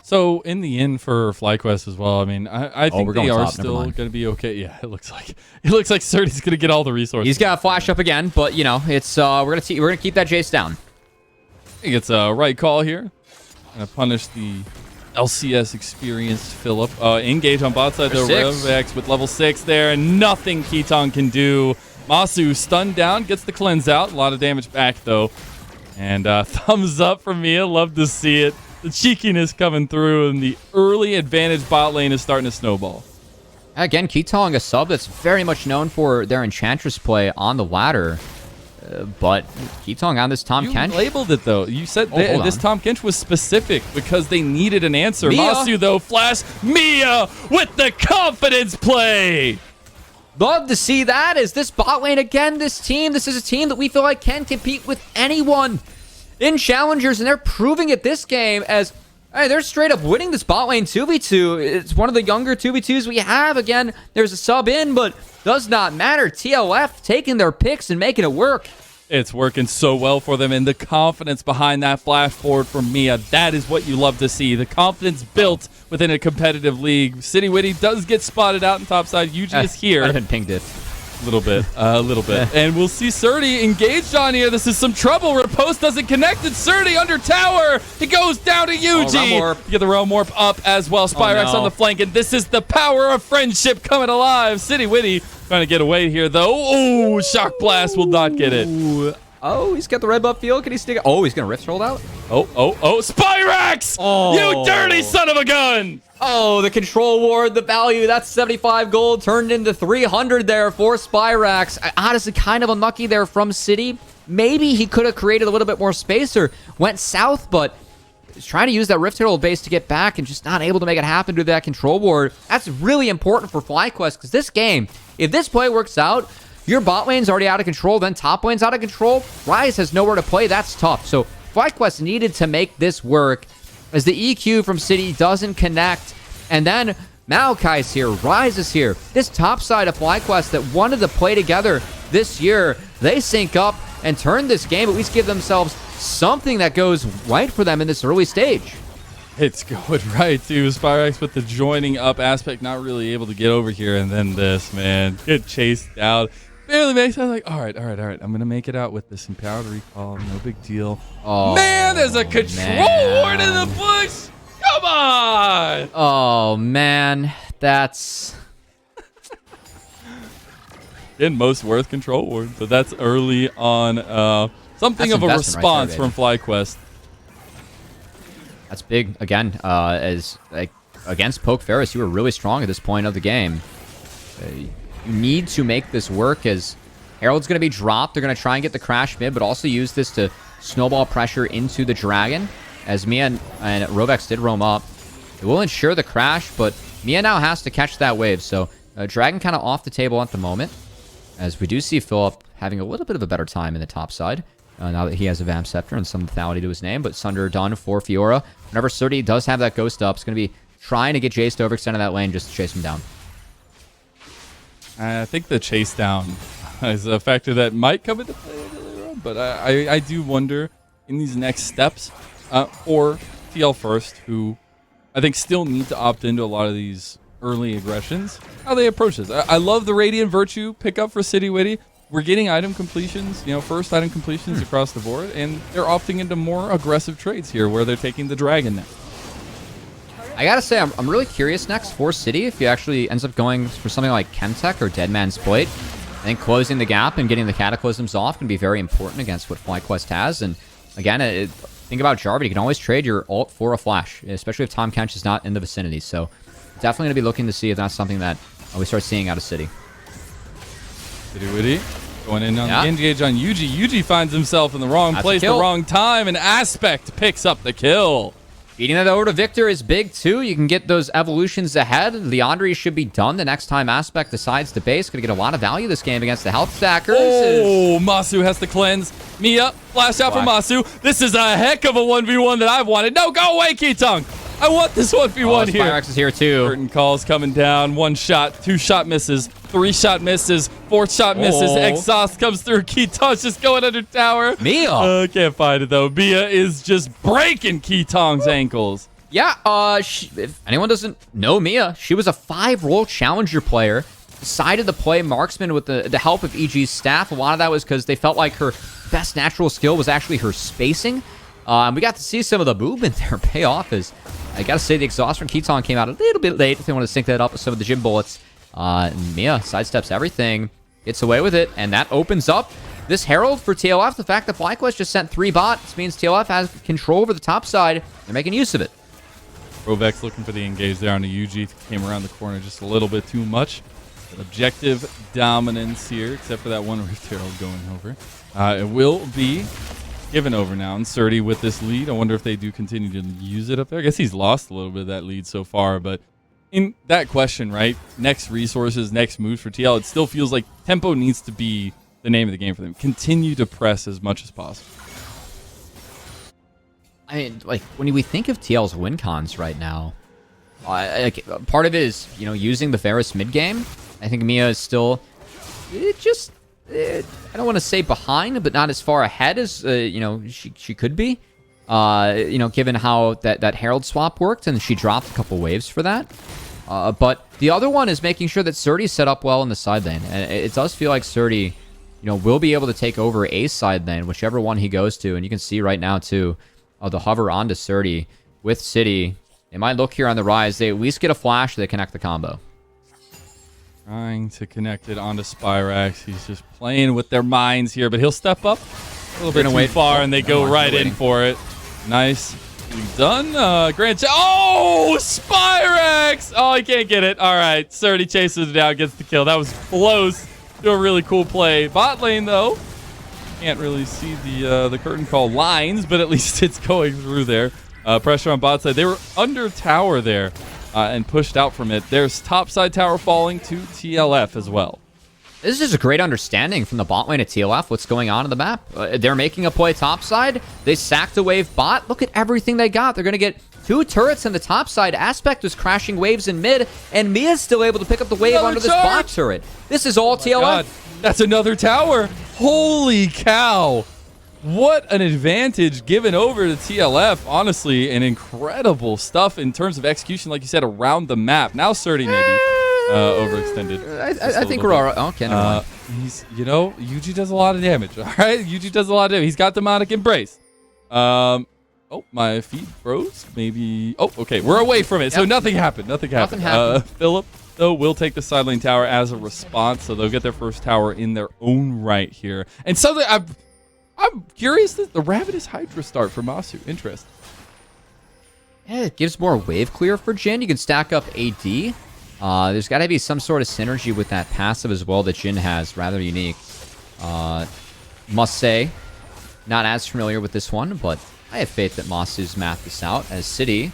So in the end for FlyQuest as well, I mean, I think they are top. still going to be okay. Yeah, it looks like Surdy's going to get all the resources. He's got to flash up again, but it's we're gonna keep that Jace down. I think it's a right call here. Gonna punish the LCS experienced Philip. Engage on bot side though. Revex with level 6 there, and nothing Keaton can do. Masu stunned down, gets the cleanse out. A lot of damage back though. And thumbs up from Mia. Love to see it. The cheekiness coming through, and the early advantage bot lane is starting to snowball. Again, Keaton, a sub that's very much known for their Enchantress play on the ladder. But Keaton on this Tahm Kench. You labeled it, though. You said this Tahm Kench was specific because they needed an answer. Mia. Masu, though, flash. Mia with the confidence play. Love to see that. Is this bot lane again? This is a team that we feel like can compete with anyone in Challengers, and they're proving it this game as they're straight up winning this bot lane 2v2. It's one of the younger 2v2s we have. Again, there's a sub in, but does not matter. TLF taking their picks and making it work. It's working so well for them, and the confidence behind that flash forward from Mia, that is what you love to see. The confidence built within a competitive league. City Witty does get spotted out in topside. Yuji is here. I haven't pinged it. A little bit. And we'll see Surdy engaged on here. This is some trouble. Riposte doesn't connect. It's Surdy under tower. It goes down to Yuji. Get the Realm Warp up as well. Spyrex on the flank, and this is the power of friendship coming alive. City Witty trying to get away here, though. Oh, Shock Blast will not get it. Oh, he's got the red buff field. Can he stick it? Oh, he's going to Rift Hold out? Oh. Spyrex! Oh. You dirty son of a gun! Oh, the control ward, the value, that's 75 gold turned into 300 there for Spyrax. Honestly, kind of unlucky there from City. Maybe he could have created a little bit more space or went south, but he's trying to use that Rift Herald base to get back and just not able to make it happen to that control ward. That's really important for FlyQuest because this game, if this play works out, your bot lane's already out of control, then top lane's out of control. Ryze has nowhere to play. That's tough. So FlyQuest needed to make this work as the EQ from City doesn't connect. And then Maokai's here, Ryze is here. This top side of FlyQuest that wanted to play together this year, they sync up and turn this game, at least give themselves something that goes right for them in this early stage. It's going right, too. Spyrex with the joining up aspect, not really able to get over here. And then this, man, get chased out. Barely makes it. I was like, all right. I'm going to make it out with this empowered recall. No big deal. Oh, man, there's a control ward in the bush. Come on. Oh, man. That's... In most worth control ward, but that's early on. Something of a response from FlyQuest. That's big. Again, as against Poke Ferris, you were really strong at this point of the game. You need to make this work as Herald's going to be dropped. They're going to try and get the crash mid, but also use this to snowball pressure into the Dragon, as Mia and Rovex did roam up. It will ensure the crash, but Mia now has to catch that wave, so Dragon kind of off the table at the moment, as we do see Philip having a little bit of a better time in the top side, now that he has a Vamp Scepter and some lethality to his name, but Sunder done for Fiora. Whenever Surdy does have that Ghost up, it's going to be trying to get Jace to overextend in that lane just to chase him down. I think the chase down is a factor that might come into play later on, but I do wonder in these next steps for TL First, who I think still need to opt into a lot of these early aggressions, how they approach this. I love the Radiant Virtue pickup for City Witty. We're getting item completions, first item completions across the board, and they're opting into more aggressive trades here where they're taking the Dragon now. I gotta say, I'm really curious next for City if he actually ends up going for something like Chemtech or Deadman's Plate. I think closing the gap and getting the Cataclysms off can be very important against what FlyQuest has. And again, think about Jarvan. You can always trade your ult for a flash, especially if Tom Kench is not in the vicinity. So definitely going to be looking to see if that's something that we start seeing out of City. City Witty going in on the engage on Yuji. Yuji finds himself in the wrong place, the wrong time, and Aspect picks up the kill. Beating that over to Victor is big, too. You can get those evolutions ahead. Leandri should be done the next time Aspect decides to base. Going to get a lot of value this game against the health stackers. Oh, Masu has to cleanse. Mia, flash out for Masu. This is a heck of a 1v1 that I've wanted. No, go away, Keatung. I want this 1v1 here. Spyrex is here, too. Curtain calls coming down. 1 shot, 2 shot misses, 3 shot misses, 4th shot misses. Exhaust comes through. Keatong's just going under tower. Mia. Can't find it, though. Mia is just breaking Keatong's ankles. Yeah, if anyone doesn't know Mia, she was a 5-role challenger player. Decided to play marksman with the help of EG's staff. A lot of that was because they felt like her best natural skill was actually her spacing. And we got to see some of the movement there pay off, as I got to say the exhaust from Keaton came out a little bit late if they want to sync that up with some of the gym bullets. And Mia sidesteps everything, gets away with it, and that opens up this Herald for TLF. The fact that FlyQuest just sent 3 bots means TLF has control over the top side. They're making use of it. Rovex looking for the engage there on the UG. Came around the corner just a little bit too much. Objective dominance here, except for that one Rift Herald going over. It will be given over now, and Surdy with this lead. I wonder if they do continue to use it up there. I guess he's lost a little bit of that lead so far, but in that question, right? Next resources, next moves for TL, it still feels like tempo needs to be the name of the game for them. Continue to press as much as possible. I mean, like, when we think of TL's win cons right now, part of it is, using the Varus mid game. I think Mia is still I don't want to say behind, but not as far ahead as she could be. Given how that Herald swap worked, and she dropped a couple waves for that. But the other one is making sure that Surdy's set up well in the side lane, and it does feel like Surdy, will be able to take over a side lane, whichever one he goes to. And you can see right now too, the hover onto Surdy with City. They might look here on the rise. They at least get a flash. They connect the combo. Trying to connect it onto Spyrex. He's just playing with their minds here, but he'll step up a little bit too far, and they go right in for it. Nice. Done. Spyrex! Oh, he can't get it. All right. Surdy chases it down, gets the kill. That was close to a really cool play. Bot lane, though. Can't really see the curtain call lines, but at least it's going through there. Pressure on bot side. They were under tower there. And pushed out from it. There's topside tower falling to TLF as well. This is a great understanding from the bot lane at TLF what's going on in the map. They're making a play topside. They sacked a wave bot. Look at everything they got. They're going to get 2 turrets in the topside. Aspect was crashing waves in mid, and Mia's still able to pick up the wave under this bot turret. This is all TLF. God. That's another tower. Holy cow. What an advantage given over to TLF. Honestly, an incredible stuff in terms of execution, like you said, around the map. Now Surdy maybe overextended. I think we're all right. Okay, never mind. He's, Yuji does a lot of damage. All right, Yuji does a lot of damage. He's got demonic embrace. Oh, my feed froze. Maybe. Oh, okay. We're away from it, so nothing happened. Nothing happened. Philip, though, will take the side lane tower as a response, so they'll get their first tower in their own right here. And something I'm curious that the Ravenous Hydra start for Masu. Interesting. Yeah, it gives more wave clear for Jhin. You can stack up AD. There's got to be some sort of synergy with that passive as well that Jhin has. Rather unique. Must say, not as familiar with this one, but I have faith that Masu's mapped this out, as City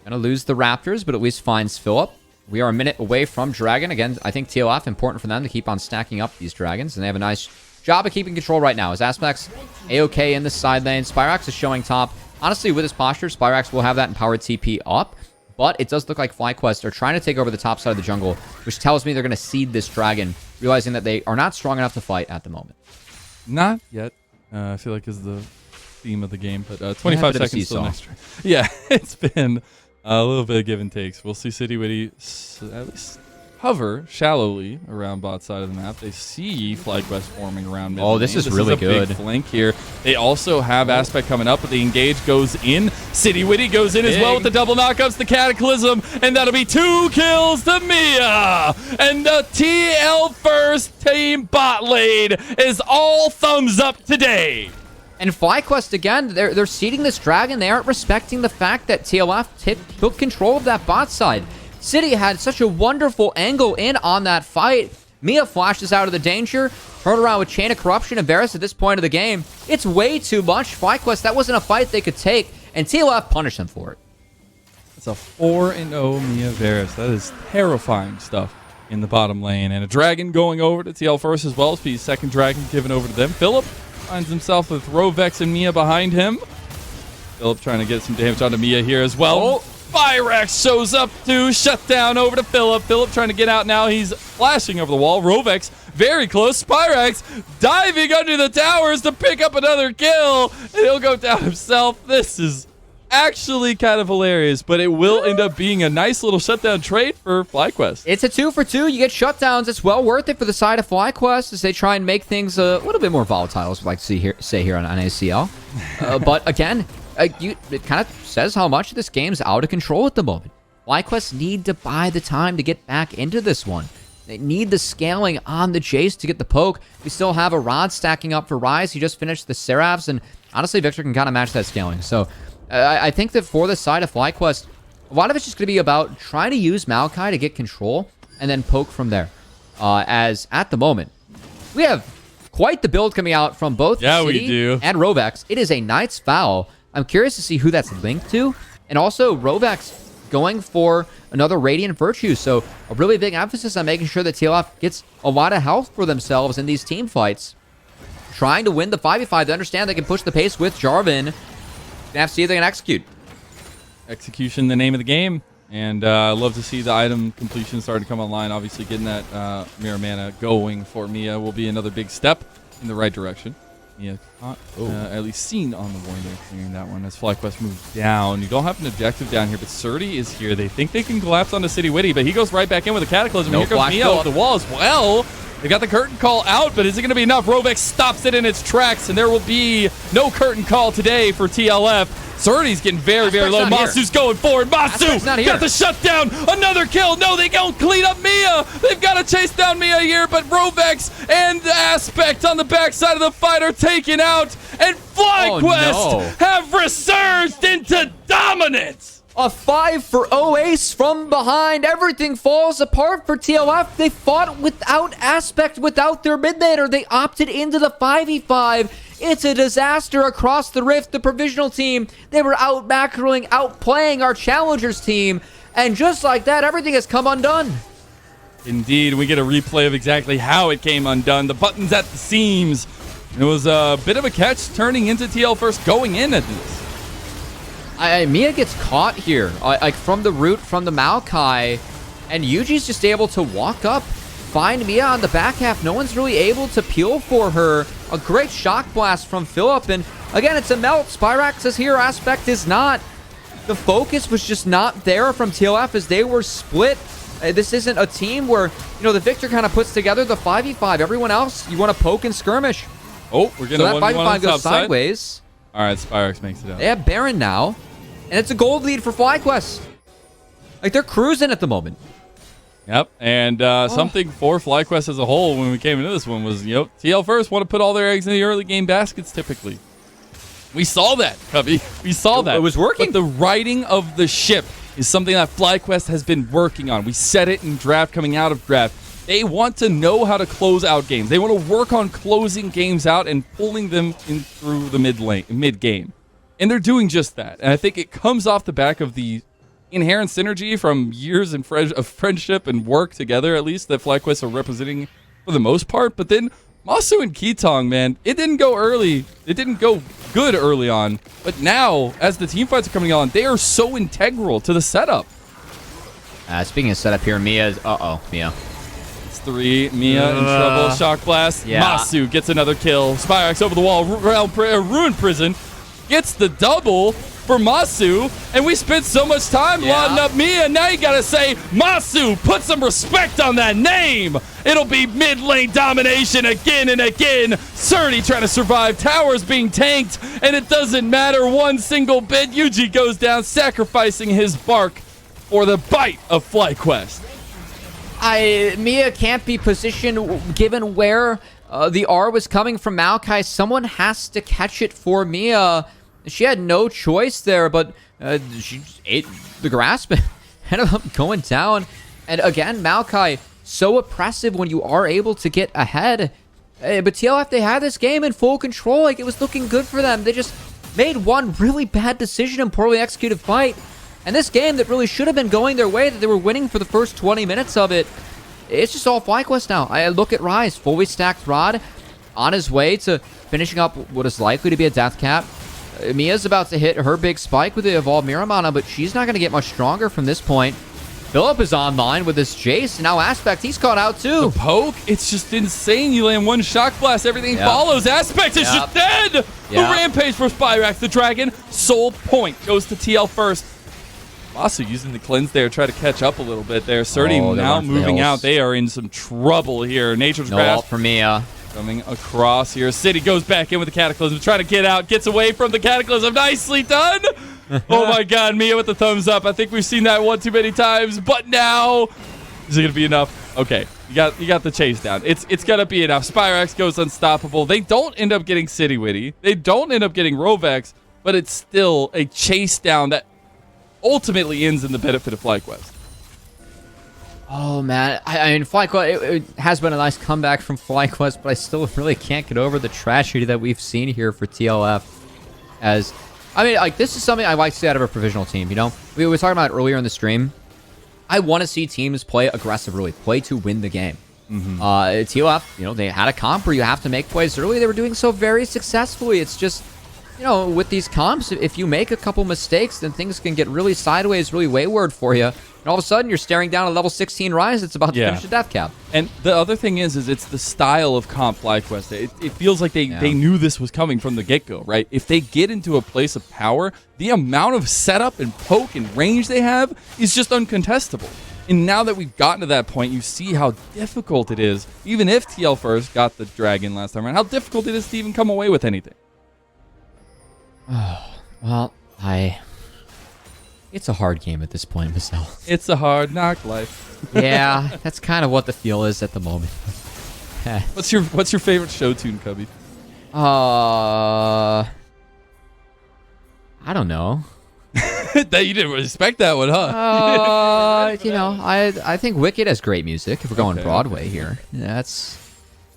gonna lose the Raptors, but at least finds Philip. We are a minute away from Dragon. Again, I think TLF, important for them to keep on stacking up these Dragons, and they have a nice job of keeping control right now. As Aspect's A-OK in the side lane. Spyrax is showing top. Honestly, with his posture, Spyrax will have that empowered TP up, but it does look like FlyQuest are trying to take over the top side of the jungle, which tells me they're going to seed this Dragon, realizing that they are not strong enough to fight at the moment. Not yet. I feel like is the theme of the game, but 25 seconds till next turn. Yeah, it's been a little bit of give and takes. We'll see City Witty at least hover shallowly around bot side of the map. They see FlyQuest forming around mid. Oh, this is really good. Big flank here. They also have Aspect coming up, but the engage goes in. City Witty goes in as well with the double knockups, the Cataclysm, and that'll be 2 kills to Mia. And the TL first team bot lane is all thumbs up today. And FlyQuest, again, they're seeding this Dragon. They aren't respecting the fact that TLF took control of that bot side. City had such a wonderful angle in on that fight. Mia flashes out of the danger. Turn around with Chain of Corruption and Varus at this point of the game. It's way too much. FlyQuest, that wasn't a fight they could take, and TLF punished them for it. It's a 4-0 Mia Varus. That is terrifying stuff in the bottom lane. And a Dragon going over to TL first as well. Speed's second Dragon given over to them. Philip finds himself with Rovex and Mia behind him. Philip trying to get some damage onto Mia here as well. Oh. Fyrax shows up to shut down over to Philip. Philip trying to get out now. He's flashing over the wall. Rovex very close. Spyrax diving under the towers to pick up another kill. And he'll go down himself. This is actually kind of hilarious, but it will end up being a nice little shutdown trade for FlyQuest. It's a 2 for 2. You get shutdowns. It's well worth it for the side of FlyQuest as they try and make things a little bit more volatile, as we like to say here on ACL. But again, it kind of says how much this game's out of control at the moment. FlyQuest need to buy the time to get back into this one. They need the scaling on the Jace to get the poke. We still have a Rod stacking up for Ryze. He just finished the Seraphs, and honestly, Victor can kind of match that scaling. So I think that for the side of FlyQuest, a lot of it's just going to be about trying to use Maokai to get control and then poke from there. As at the moment, we have quite the build coming out from both City and Rovex. It is a Knight's Vow. I'm curious to see who that's linked to. And also, Rovex going for another Radiant Virtue. So a really big emphasis on making sure that TLF gets a lot of health for themselves in these team fights. Trying to win the 5v5. They understand they can push the pace with Jarvan. Gonna have to see if they can execute. Execution, the name of the game. And I love to see the item completion starting to come online. Obviously, getting that Mirror Mana going for Mia will be another big step in the right direction. Mia at least seen on the Warning clearing that one as FlyQuest moves down. You don't have an objective down here, but Surdy is here. They think they can collapse onto City Witty, but he goes right back in with a Cataclysm. No, here comes Mia off the wall as well. They got the curtain call out, but is it going to be enough? Rovex stops it in its tracks, and there will be no curtain call today for TLF. Surdy's getting very, very low. Masu's going forward. Masu got the shutdown. Another kill. No, they don't clean up Mia. They've got to chase down Mia here, but Rovex and Aspect on the backside of the fight are taken out, and FlyQuest have resurged into dominance. A 5-0 ace from behind. Everything falls apart for TLF. They fought without Aspect, without their mid laner. They opted into the 5v5. It's a disaster across the rift. The provisional team, they were out macroing, outplaying our challengers team. And just like that, everything has come undone. Indeed, we get a replay of exactly how it came undone. The buttons at the seams. It was a bit of a catch turning into TL first going in at this. Mia gets caught here, like from the root, from the Maokai, and Yuji's just able to walk up, find Mia on the back half. No one's really able to peel for her. A great shock blast from Philip, and again, it's a melt. Spyrax is here, Aspect is not. The focus was just not there from TLF as they were split. This isn't a team where, you know, the victor kind of puts together the 5v5. Everyone else, you want to poke and skirmish. Oh, we're going to so that 5v5 goes sideways. All right, Spyrax makes it out. They have Baron now. And it's a gold lead for FlyQuest. Like, they're cruising at the moment. Yep, and something for FlyQuest as a whole when we came into this one was, you know, TL first want to put all their eggs in the early game baskets typically. We saw that, Cubby. We saw that. It was working. But the riding of the ship is something that FlyQuest has been working on. We said it in draft, coming out of draft. They want to know how to close out games. They want to work on closing games out and pulling them in through the mid game. And they're doing just that. And I think it comes off the back of the inherent synergy from years of friendship and work together, at least, that FlyQuest are representing for the most part. But then Masu and Kitong, man, it didn't go early. It didn't go good early on. But now, as the team fights are coming on, they are so integral to the setup. Speaking of setup here, Mia's... Mia. It's 3. Mia in trouble. Shock Blast. Yeah. Masu gets another kill. Spyrax over the wall. Ruin Prison gets the double for Masu. And we spent so much time lauding up Mia. Now you got to say, Masu, put some respect on that name. It'll be mid lane domination again and again. Surdy trying to survive. Towers being tanked. And it doesn't matter one single bit. Yuji goes down, sacrificing his bark for the bite of FlyQuest. Mia can't be positioned given where the R was coming from Maokai. Someone has to catch it for Mia. She had no choice there, but she ate the grasp and ended up going down. And again, Maokai, so oppressive when you are able to get ahead. But TLF, they had this game in full control. Like, it was looking good for them. They just made one really bad decision and poorly executed fight. And this game that really should have been going their way, that they were winning for the first 20 minutes of it, it's just all FlyQuest now. I look at Rise, fully stacked Rod, on his way to finishing up what is likely to be a death cap. Mia's about to hit her big spike with the Evolved Miramana, but she's not going to get much stronger from this point. Philip is online with this Jace, and now Aspect, he's caught out too. The poke, it's just insane. You land one Shock Blast, everything follows. Aspect is just dead. The Rampage for Spyrax, the Dragon. Soul point goes to TL first. Masu using the cleanse there, try to catch up a little bit there. Surdy now moving out. They are in some trouble here. Nature's Grasp. No ult for Mia. Coming across here. City goes back in with the Cataclysm, trying to get out, gets away from the Cataclysm. Nicely done. Oh my God, Mia with the thumbs up. I think we've seen that one too many times, but now is it gonna be enough? Okay, you got the chase down. It's gonna be enough. Spyrax goes unstoppable. They don't end up getting City Witty. They don't end up getting Rovex, but it's still a chase down that ultimately ends in the benefit of FlyQuest. Oh, man. I mean, FlyQuest, it has been a nice comeback from FlyQuest, but I still really can't get over the tragedy that we've seen here for TLF. As, I mean, like, this is something I like to see out of a provisional team, you know? We were talking about it earlier in the stream. I want to see teams play aggressively, play to win the game. TLF, you know, they had a comp where you have to make plays early. They were doing so very successfully. It's just, you know, with these comps, if you make a couple mistakes, then things can get really sideways, really wayward for you. And all of a sudden, you're staring down a level 16 Rise that's about to finish a death cap. And the other thing is it's the style of comp FlyQuest. It feels like they knew this was coming from the get-go, right? If they get into a place of power, the amount of setup and poke and range they have is just uncontestable. And now that we've gotten to that point, you see how difficult it is, even if TL first got the Dragon last time around, how difficult it is to even come away with anything. Well, it's a hard game at this point, Marcel. It's a hard knock life. Yeah, that's kind of what the feel is at the moment. What's your favorite show tune, Cubby? I don't know. That you didn't respect that one, huh? You know, I think Wicked has great music. If we're going Broadway here, this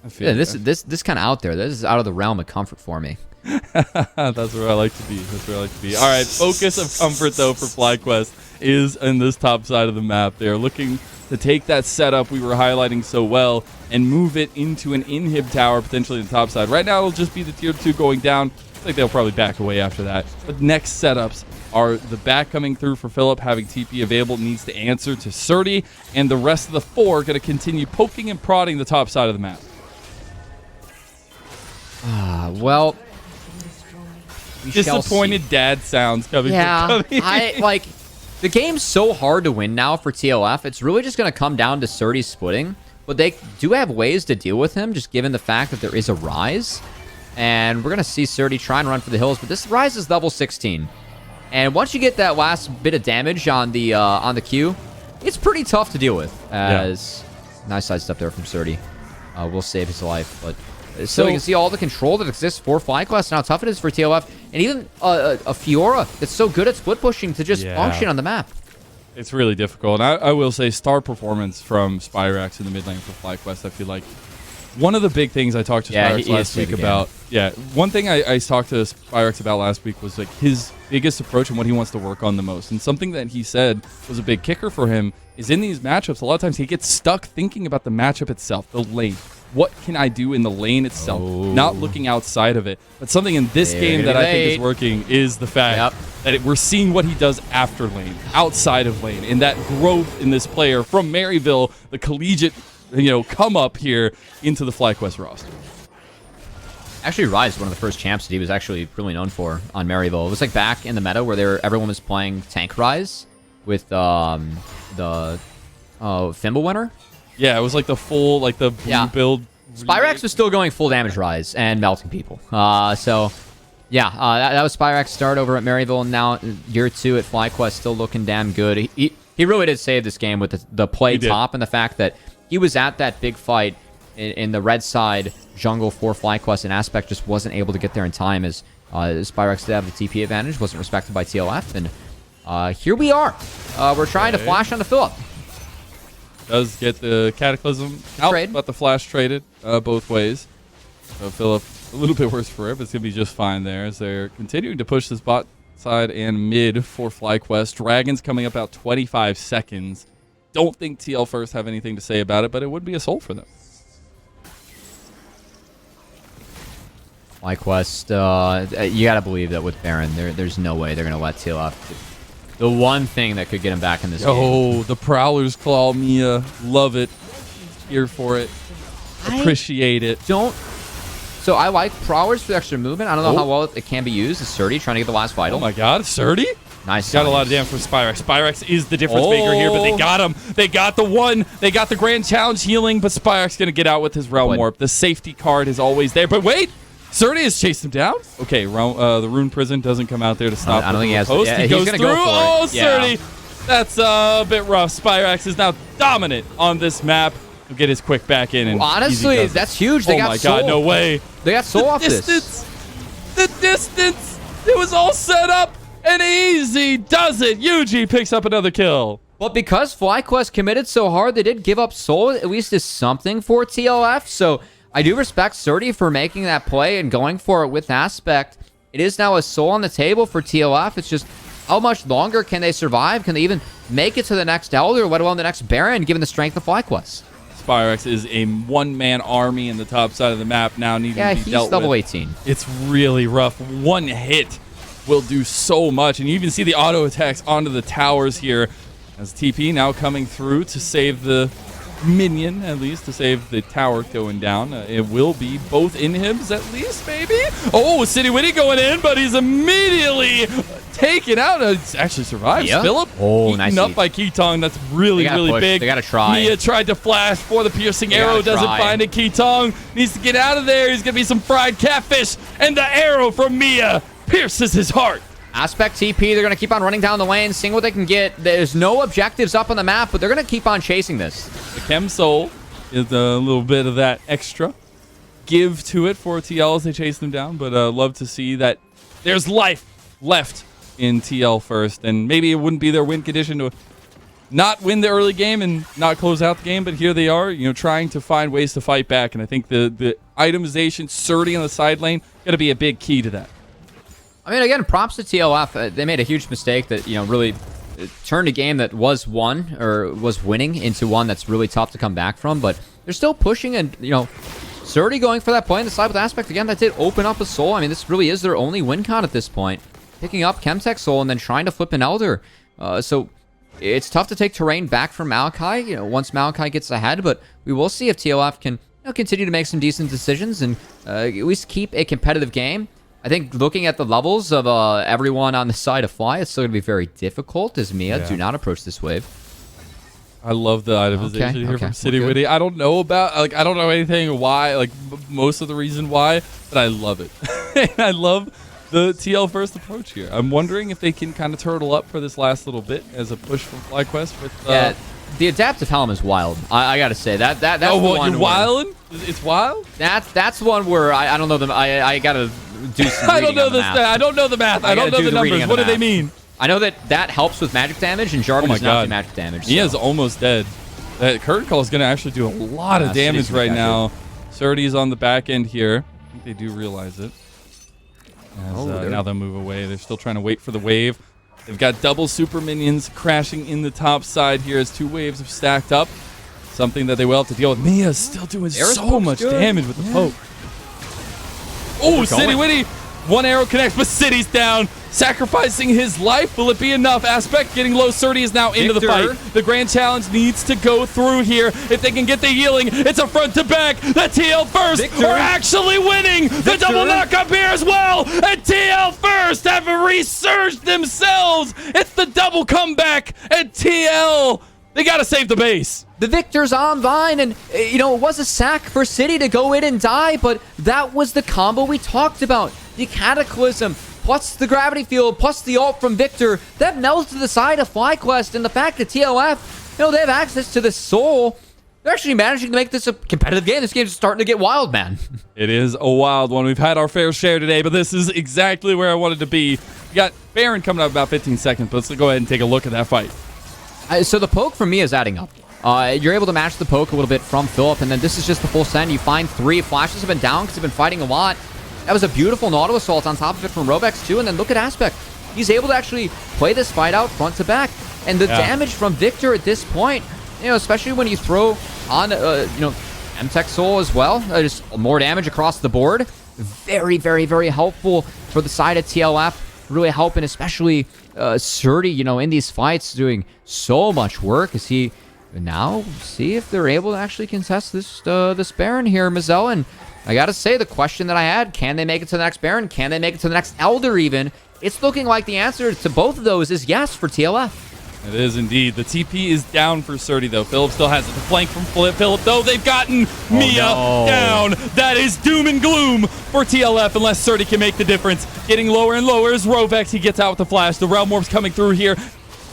kind of out there. This is out of the realm of comfort for me. That's where I like to be. All right, focus of comfort though for FlyQuest is in this top side of the map. They're looking to take that setup we were highlighting so well and move it into an inhib tower, potentially in the top side. Right now, it'll just be the tier 2 going down. I think they'll probably back away after that. But next setups are the back coming through for Philip, having TP available, needs to answer to Surdy, and the rest of the 4 going to continue poking and prodding the top side of the map. Well, disappointed dad sounds coming from Cubby. The game's so hard to win now for TLF. It's really just going to come down to Surdy splitting, but they do have ways to deal with him, just given the fact that there is a Rise. And we're going to see Surdy try and run for the hills, but this Rise is level 16. And once you get that last bit of damage on the Q, it's pretty tough to deal with. As nice side step there from Surdy. Will save his life, but so you can see all the control that exists for FlyQuest and how tough it is for TLF, and even a Fiora that's so good at split pushing to just function on the map. It's really difficult. And I will say star performance from Spyrax in the mid lane for FlyQuest. I feel like one of the big things I talked to Spyrax last week about. Yeah, one thing I talked to Spyrax about last week was like his biggest approach and what he wants to work on the most. And something that he said was a big kicker for him is in these matchups, a lot of times he gets stuck thinking about the matchup itself, the lane. What can I do in the lane itself? Not looking outside of it. But something in this game that I think is working is the fact that we're seeing what he does after lane, outside of lane, and that growth in this player from Maryville, the collegiate, come up here into the FlyQuest roster. Actually, Ryze, one of the first champs that he was actually really known for on Maryville. It was like back in the meta where everyone was playing tank Ryze with the Fimble winner. Yeah, it was like the full, like the blue build. Spyrax was still going full damage Ryze and melting people. That was Spyrax's start over at Maryville, and now year 2 at FlyQuest, still looking damn good. He really did save this game with the play top and the fact that he was at that big fight in the red side jungle for FlyQuest, and Aspect just wasn't able to get there in time as Spyrax did have the TP advantage, wasn't respected by TLF, and here we are. We're trying to flash onto Philip. Does get the Cataclysm out, but the flash traded both ways. So Philip, a little bit worse for it, but it's going to be just fine there as they're continuing to push this bot side and mid for FlyQuest. Dragons coming up about 25 seconds. Don't think TL First have anything to say about it, but it would be a soul for them. FlyQuest, you got to believe that with Baron, there's no way they're going to let TLF... The one thing that could get him back in this game. Oh, the Prowler's Claw, Mia. Love it. Here for it. Appreciate it. So I like Prowlers for the extra movement. I don't know how well it can be used. It's Surdy trying to get the last vital. Oh my god, Surdy? Nice. Got a lot of damage from Spyrax. Spyrax is the difference maker here, but they got him. They got the one. They got the Grand Challenge healing, but Spyrax going to get out with his Realm Warp. The safety card is always there. But wait! Surdy has chased him down. Okay, the Rune Prison doesn't come out there to stop him. I don't think he has post. Yeah, he goes through. Oh, Surdy! That's a bit rough. Spyrax is now dominant on this map. He'll get his quick back in. And honestly, that's huge. They got Soul. Oh my god, no way. They got Soul off this. The distance! It was all set up, and easy does it. Yuji picks up another kill. But because FlyQuest committed so hard, they did give up Soul, at least is something for TLF. So I do respect Surdy for making that play and going for it with Aspect. It is now a Soul on the table for TLF. It's just how much longer can they survive? Can they even make it to the next Elder, let alone the next Baron, given the strength of FlyQuest? Spyrax is a one-man army in the top side of the map now, needing to be dealt with. Yeah, he's level 18. It's really rough. One hit will do so much, and you even see the auto attacks onto the towers here as TP now coming through to save the minion, at least to save the tower going down. It will be both inhibs at least, maybe. Oh, City Witty going in, but he's immediately taken out. Actually survives. Philip eaten up by Keetong. That's really big. They gotta try. Mia tried to flash for the piercing arrow, doesn't find it. Keetong needs to get out of there. He's gonna be some fried catfish, and the arrow from Mia pierces his heart. Aspect TP, they're going to keep on running down the lane, seeing what they can get. There's no objectives up on the map, but they're going to keep on chasing this. The Chem Soul is a little bit of that extra give to it for TL as they chase them down, but love to see that there's life left in TL First, and maybe it wouldn't be their win condition to not win the early game and not close out the game, but here they are, trying to find ways to fight back, and I think the itemization, Surdy on the side lane, going to be a big key to that. I mean, again, props to TLF. They made a huge mistake that, really turned a game that was won or was winning into one that's really tough to come back from. But they're still pushing and, Surdy going for that play on the side with Aspect. Again, that did open up a Soul. I mean, this really is their only win con at this point. Picking up Chemtech Soul and then trying to flip an Elder. So it's tough to take terrain back from Maokai, once Maokai gets ahead. But we will see if TLF can continue to make some decent decisions and at least keep a competitive game. I think looking at the levels of everyone on the side of Fly, it's still going to be very difficult as Mia. Do not approach this wave. I love the itemization here from City Witty. I don't know about, I don't know anything why, most of the reason why, but I love it. I love the TL First approach here. I'm wondering if they can kind of turtle up for this last little bit as a push from FlyQuest with... The adaptive helm is wild. I gotta say that's the one. You're wilding? It's wild. That's one where I don't know them. I gotta do some. I don't know this. I don't know the math. I don't know the numbers. What do they mean? I know that helps with magic damage, and Jarvan Oh my does not God. do magic damage. He so. is almost dead. That curtain call is going to actually do a lot of damage City's right gonna now. Surdy's on the back end here. I think they do realize it. As, now they'll move away. They're still trying to wait for the wave. They've got double super minions crashing in the top side here as 2 waves have stacked up. Something that they will have to deal with. Mia's still doing so much damage with the poke. Oh, City Witty! 1 arrow connects, but City's down. Sacrificing his life. Will it be enough? Aspect getting low. Surdy is now into the fight. The grand challenge needs to go through here. If they can get the healing, it's a front to back. The TL first are actually winning. The double knockup here as well. And TL first have resurged themselves. It's the double comeback. And TL, they got to save the base. The Victor's on Vine, and, you know, it was a sack for City to go in and die, but that was the combo we talked about. The Cataclysm, plus the Gravity Field, plus the ult from Victor, that melds to the side of FlyQuest, and the fact that TLF, you know, they have access to the Soul. They're actually managing to make this a competitive game. This game's starting to get wild, man. It is a wild one. We've had our fair share today, but this is exactly where I wanted to be. We got Baron coming up in about 15 seconds, but let's go ahead and take a look at that fight. So the poke for me is adding up. You're able to match the poke a little bit from Philip, and then this is just the full send. You find 3. Flashes have been down because they've been fighting a lot. That was a beautiful Nautilus ult on top of it from Robex too, and then look at Aspect. He's able to actually play this fight out front to back. And the damage from Victor at this point, you know, especially when you throw on, you know, MTech Soul as well, just more damage across the board. Very, very, very helpful for the side of TLF. Really helping, especially Surdy, you know, in these fights, doing so much work as he now see if they're able to actually contest this Baron here, Mazel. And I gotta say, the question that I had, can they make it to the next Baron? Can they make it to the next Elder even? It's looking like the answer to both of those is yes for TLF. It is indeed. The TP is down for Surdy, though. Philip still has it. The flank from Philip, though. They've gotten Mia down. That is doom and gloom for TLF unless Surdy can make the difference. Getting lower and lower is Rovex. He gets out with the flash. The Realm Orb's coming through here.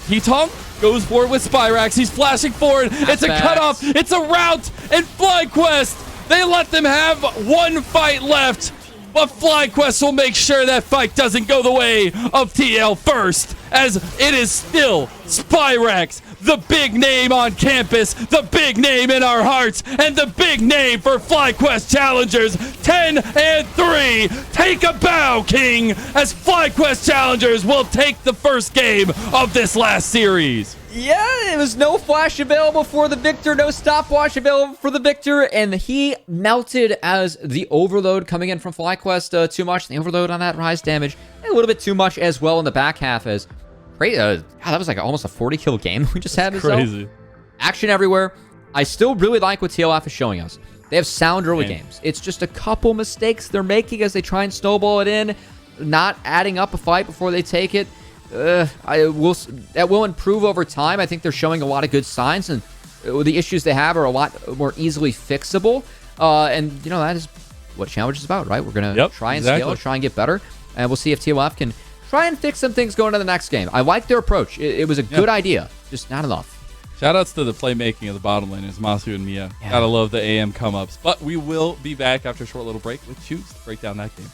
Heatong goes forward with Spyrax. He's flashing forward. It's a cutoff. It's a rout. And FlyQuest, they let them have 1 fight left. But FlyQuest will make sure that fight doesn't go the way of TL first, as it is still Spyrax, the big name on campus, the big name in our hearts, and the big name for FlyQuest Challengers. 10-3. Take a bow, King, as FlyQuest Challengers will take the first game of this last series. Yeah, it was no flash available for the Victor, no stopwatch available for the Victor, and he melted as the overload coming in from FlyQuest too much. The overload on that rise damage, a little bit too much as well in the back half. As God, that was like almost a 40-kill game we just had. Crazy. Action everywhere. I still really like what TLF is showing us. They have sound early games. It's just a couple mistakes they're making as they try and snowball it in, not adding up a fight before they take it. That will improve over time. I think they're showing a lot of good signs, and the issues they have are a lot more easily fixable. And you know, that is what challenge is about, right? We're gonna try and scale, try and get better, and we'll see if TLF can try and fix some things going into the next game. I like their approach. It was a good idea, just not enough. Shoutouts to the playmaking of the bottom laners, Masu and Mia. Gotta love the AM come-ups. But we will be back after a short little break with Shoots to break down that game.